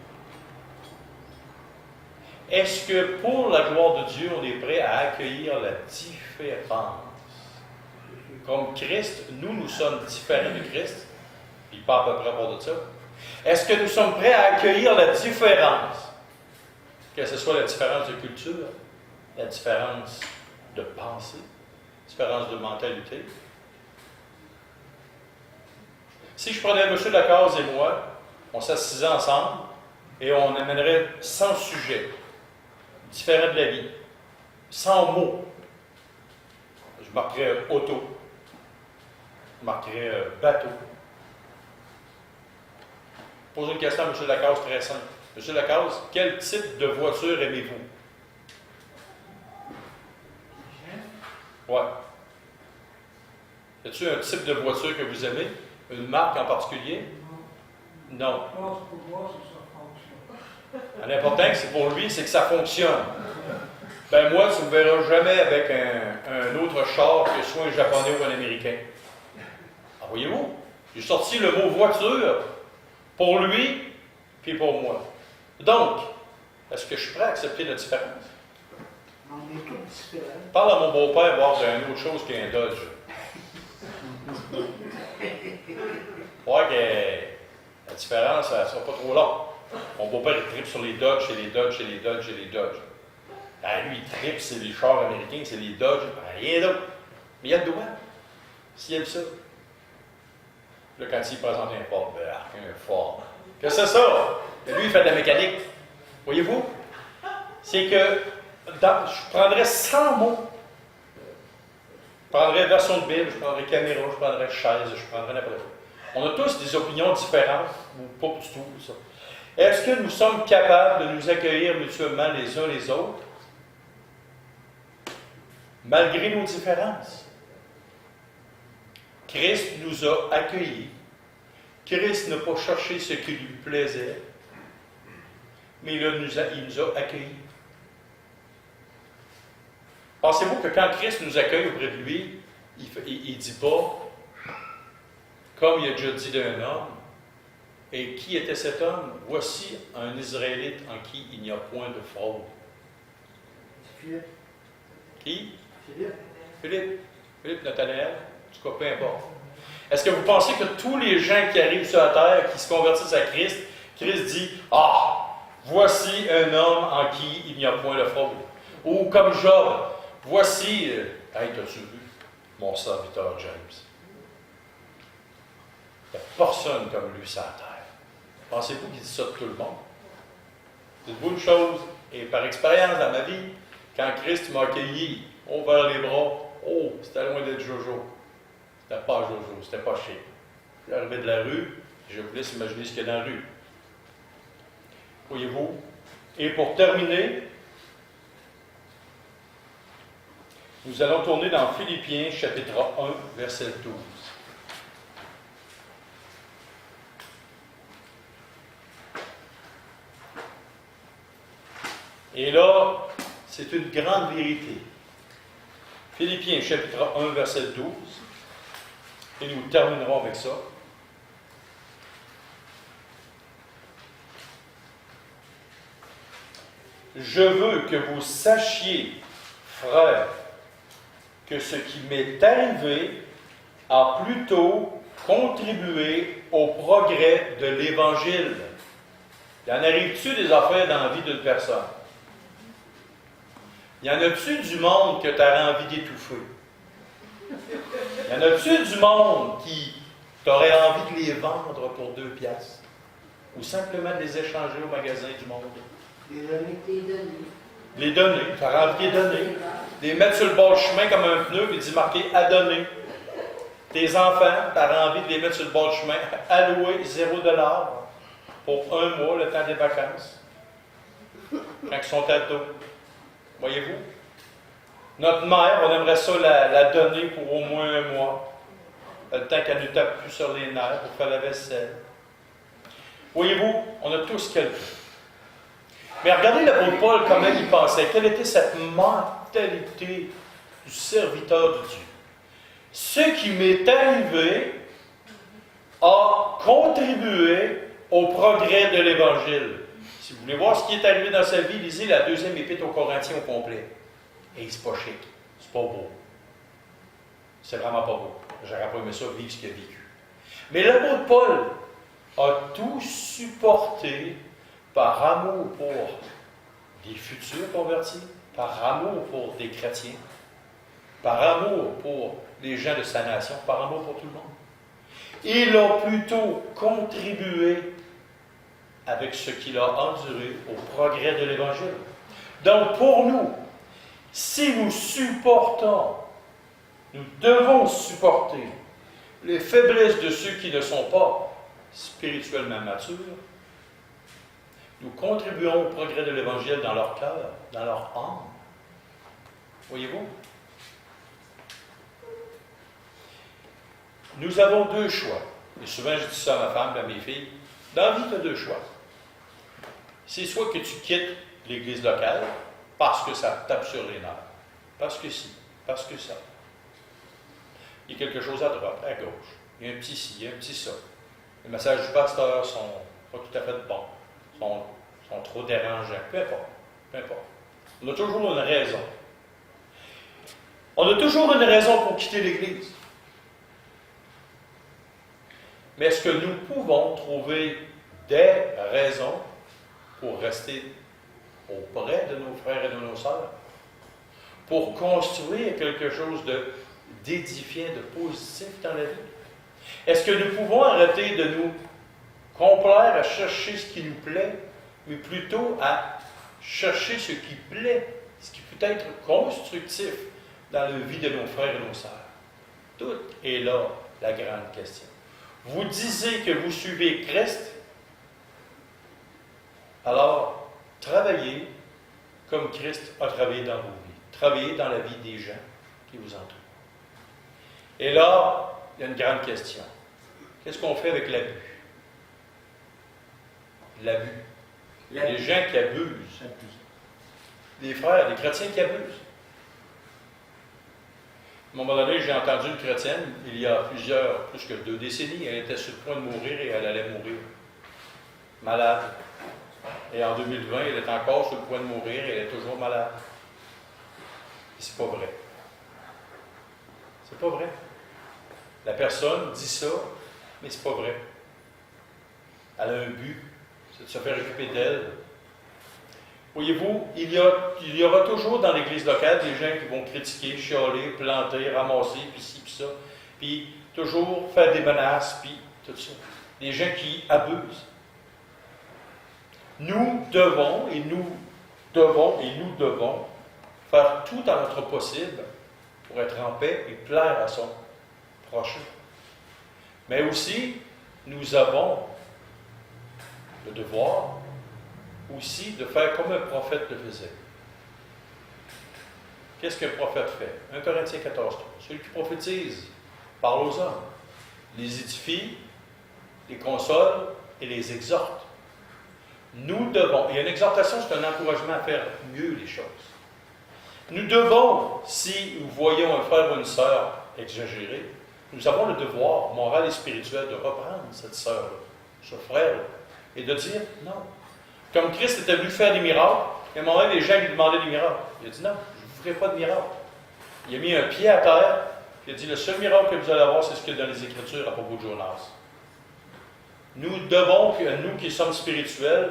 Est-ce que pour la gloire de Dieu, on est prêt à accueillir la différence? Comme Christ, nous sommes différents de Christ, il parle à peu près pour de ça. Est-ce que nous sommes prêts à accueillir la différence? Que ce soit la différence de culture, la différence de pensée, la différence de mentalité. Si je prenais M. Lacaze et moi, on s'assisait ensemble et on amènerait 100 sujets différents de la vie, 100 mots. Je marquerais auto, je marquerais bateau. Posez une question à M. Lacaze très simple. M. Lacaze, quel type de voiture aimez-vous? Ouais. Y a-t-il un type de voiture que vous aimez? Une marque en particulier? Non. L'important, c'est pour lui, c'est que ça fonctionne. Ben moi, tu ne me verras jamais avec un autre char que soit un japonais ou un américain. Ah, voyez-vous? J'ai sorti le mot voiture pour lui puis pour moi. Donc, est-ce que je suis prêt à accepter la différence? On est tous différents. Parle à mon beau-père voir d'une autre chose qu'un Dodge. Ouais, que la différence, ça ne sera pas trop long. Mon beau-père, il tripe sur les Dodge, et les Dodge, et les Dodge, et les Dodge. Ben, lui, il tripe, c'est les chars américains, c'est les Dodge, ben, rien d'autre. Mais il y a le droit, s'il aime ça. Là, quand il présente un Ford, un Ford. Qu'est-ce que c'est ça? Et lui, il fait de la mécanique. Voyez-vous? C'est que je prendrais 100 mots. Je prendrais version de Bible, je prendrais caméra, je prendrais chaise, je prendrais n'importe quoi. On a tous des opinions différentes, ou pas du tout, ça. Est-ce que nous sommes capables de nous accueillir mutuellement les uns les autres, malgré nos différences? Christ nous a accueillis. Christ n'a pas cherché ce qui lui plaisait, mais il nous a accueillis. Pensez-vous que quand Christ nous accueille auprès de lui, il ne dit pas, comme il a déjà dit d'un homme, et qui était cet homme? Voici un Israélite en qui il n'y a point de fraude. Philippe. Qui? Philippe. Philippe, Nathanaël, en tout cas, peu importe. Est-ce que vous pensez que tous les gens qui arrivent sur la terre, qui se convertissent à Christ, Christ dit, voici un homme en qui il n'y a point de fraude. Ou comme Job, voici, hey, t'as-tu vu mon serviteur James? Il n'y a personne comme lui sur la terre. Pensez-vous qu'il dit ça de tout le monde? Dites-vous une chose, et par expérience dans ma vie, quand Christ m'a accueilli, ouvert les bras, c'était loin d'être Jojo. C'était pas Jojo, c'était pas chic. Je suis arrivé de la rue, je vous laisse imaginer ce qu'il y a dans la rue. Voyez-vous? Et pour terminer, nous allons tourner dans Philippiens, chapitre 1, verset 12. Et là, c'est une grande vérité. Philippiens, chapitre 1, verset 12. Et nous terminerons avec ça. Je veux que vous sachiez, frères, que ce qui m'est arrivé a plutôt contribué au progrès de l'Évangile. Il y en arrive-tu des affaires dans la vie d'une personne? Y en a-tu du monde que tu aurais envie d'étouffer? Y en a-tu du monde qui t'aurait envie de les vendre pour 2 piastres? Ou simplement de les échanger au magasin du monde? Les donner. Tu aurais envie de les donner. Les mettre sur le bord du chemin comme un pneu et d'y marquer « à donner ». Tes enfants, tu aurais envie de les mettre sur le bord du chemin, allouer 0$ pour 1 mois, le temps des vacances. Quand ils sont ados. Voyez-vous? Notre mère, on aimerait ça la donner pour au moins 1 mois. Le temps qu'elle ne nous tape plus sur les nerfs pour faire la vaisselle. Voyez-vous, on a tous quelqu'un. Mais regardez l'apôtre Paul, comment il pensait. Quelle était cette mentalité du serviteur de Dieu? Ce qui m'est arrivé a contribué au progrès de l'Évangile. Si vous voulez voir ce qui est arrivé dans sa vie, lisez la 2e épître aux Corinthiens au complet. Et c'est pas chic, c'est pas beau. C'est vraiment pas beau. J'aurais pas aimé ça, vivre ce qu'il a vécu. Mais l'apôtre Paul a tout supporté par amour pour des futurs convertis, par amour pour des chrétiens, par amour pour les gens de sa nation, par amour pour tout le monde. Il a plutôt contribué avec ce qu'il a enduré au progrès de l'Évangile. Donc pour nous, si nous supportons, nous devons supporter les faiblesses de ceux qui ne sont pas spirituellement matures, nous contribuons au progrès de l'Évangile dans leur cœur, dans leur âme. Voyez-vous? Nous avons 2 choix. Et souvent, je dis ça à ma femme et à mes filles. Dans la vie, tu as 2 choix. C'est soit que tu quittes l'église locale parce que ça te tape sur les nerfs. Parce que si, parce que ça. Il y a quelque chose à droite, à gauche. Il y a un petit ci, il y a un petit ça. Les messages du pasteur sont pas tout à fait bons. Sont trop dérangeants. Peu importe. Peu importe. On a toujours une raison. On a toujours une raison pour quitter l'Église. Mais est-ce que nous pouvons trouver des raisons pour rester auprès de nos frères et de nos sœurs? Pour construire quelque chose d'édifiant, de positif dans la vie? Est-ce que nous pouvons arrêter de nous complaire à chercher ce qui nous plaît, mais plutôt à chercher ce qui plaît, ce qui peut être constructif dans la vie de nos frères et nos sœurs? Tout est là la grande question. Vous disiez que vous suivez Christ, alors travaillez comme Christ a travaillé dans vos vies. Travaillez dans la vie des gens qui vous entourent. Et là, il y a une grande question. Qu'est-ce qu'on fait avec l'abus? L'abus. Il y a des gens qui abusent. Des frères, des chrétiens qui abusent. À un moment donné, j'ai entendu une chrétienne, il y a plus que 2 décennies, elle était sur le point de mourir et elle allait mourir. Malade. Et en 2020, elle est encore sur le point de mourir et elle est toujours malade. Et c'est pas vrai. C'est pas vrai. La personne dit ça, mais c'est pas vrai. Elle a un but, c'est de se faire occuper d'elle. Voyez-vous, il y aura toujours dans l'Église locale des gens qui vont critiquer, chialer, planter, ramasser, puis ci, puis ça, puis toujours faire des menaces, puis tout ça. Des gens qui abusent. Nous devons faire tout en notre possible pour être en paix et plaire à son prochain. Mais aussi, nous avons le devoir aussi de faire comme un prophète le faisait. Qu'est-ce qu'un prophète fait? 1 Corinthiens 14, 3. Celui qui prophétise parle aux hommes, les édifie, les console et les exhorte. Nous devons, et une exhortation, c'est un encouragement à faire mieux les choses. Nous devons, si nous voyons un frère ou une sœur exagérer, nous avons le devoir moral et spirituel de reprendre cette sœur-là, ce frère-là, et de dire non. Comme Christ était venu faire des miracles, à un moment donné, les gens lui demandaient des miracles. Il a dit non, je ne vous ferai pas de miracles. Il a mis un pied à terre, puis il a dit le seul miracle que vous allez avoir, c'est ce qu'il y a dans les Écritures à propos de Jonas. Nous devons, nous qui sommes spirituels,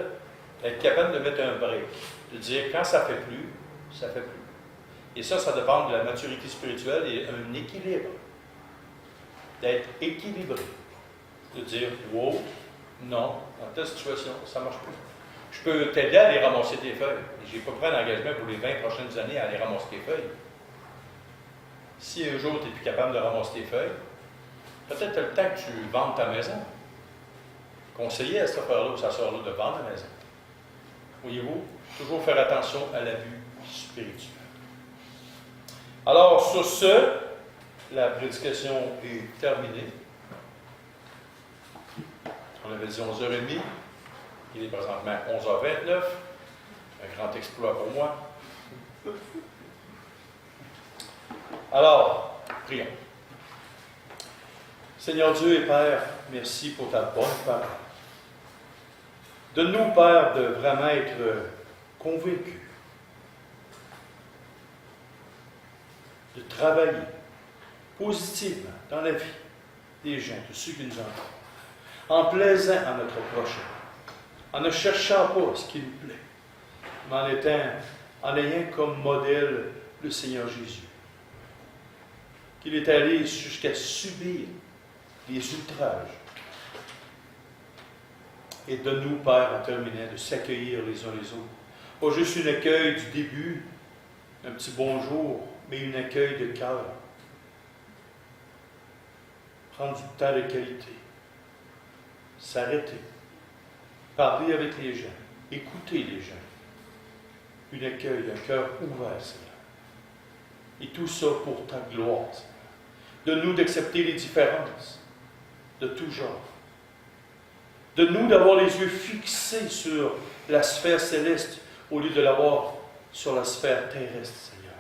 être capables de mettre un break, de dire quand ça ne fait plus, ça ne fait plus. Et ça dépend de la maturité spirituelle et un équilibre. D'être équilibré. De dire, wow, non, dans telle situation, ça ne marche plus. Je peux t'aider à aller ramasser tes feuilles. Je n'ai pas pris un engagement pour les 20 prochaines années à aller ramasser tes feuilles. Si un jour tu n'es plus capable de ramasser tes feuilles, peut-être tu as le temps que tu vendes ta maison. Conseiller à cette affaire-là ou sa soeur-là de vendre la maison. Voyez-vous, toujours faire attention à l'abus spirituel. Alors, sur ce, la prédication est terminée. On avait dit 11h30. Il est présentement 11h29. Un grand exploit pour moi. Alors, prions. Seigneur Dieu et Père, merci pour ta bonne parole. Donne-nous, Père, de vraiment être convaincus, de travailler positivement dans la vie des gens, de ceux qui nous entourent, en plaisant à notre prochain, en ne cherchant pas ce qui nous plaît, mais en ayant comme modèle le Seigneur Jésus, qu'il est allé jusqu'à subir les outrages. Et donne-nous, Père, en terminant, de s'accueillir les uns les autres. Pas juste un accueil du début, un petit bonjour, mais un accueil de cœur. Prendre du temps de qualité. S'arrêter. Parler avec les gens. Écouter les gens. Un accueil, un cœur ouvert, Seigneur. Et tout ça pour ta gloire, Seigneur. Donne-nous d'accepter les différences de tout genre. Donne-nous d'avoir les yeux fixés sur la sphère céleste au lieu de l'avoir sur la sphère terrestre, Seigneur.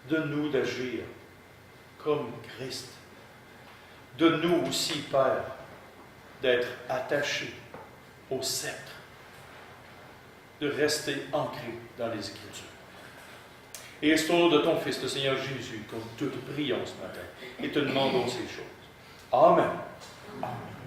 Donne-nous d'agir comme Christ. Donne-nous aussi, Père, d'être attachés au sceptre, de rester ancrés dans les Écritures. Et c'est au nom de ton Fils, le Seigneur Jésus, que nous te prions ce matin et te demandons ces choses. Amen. Amen.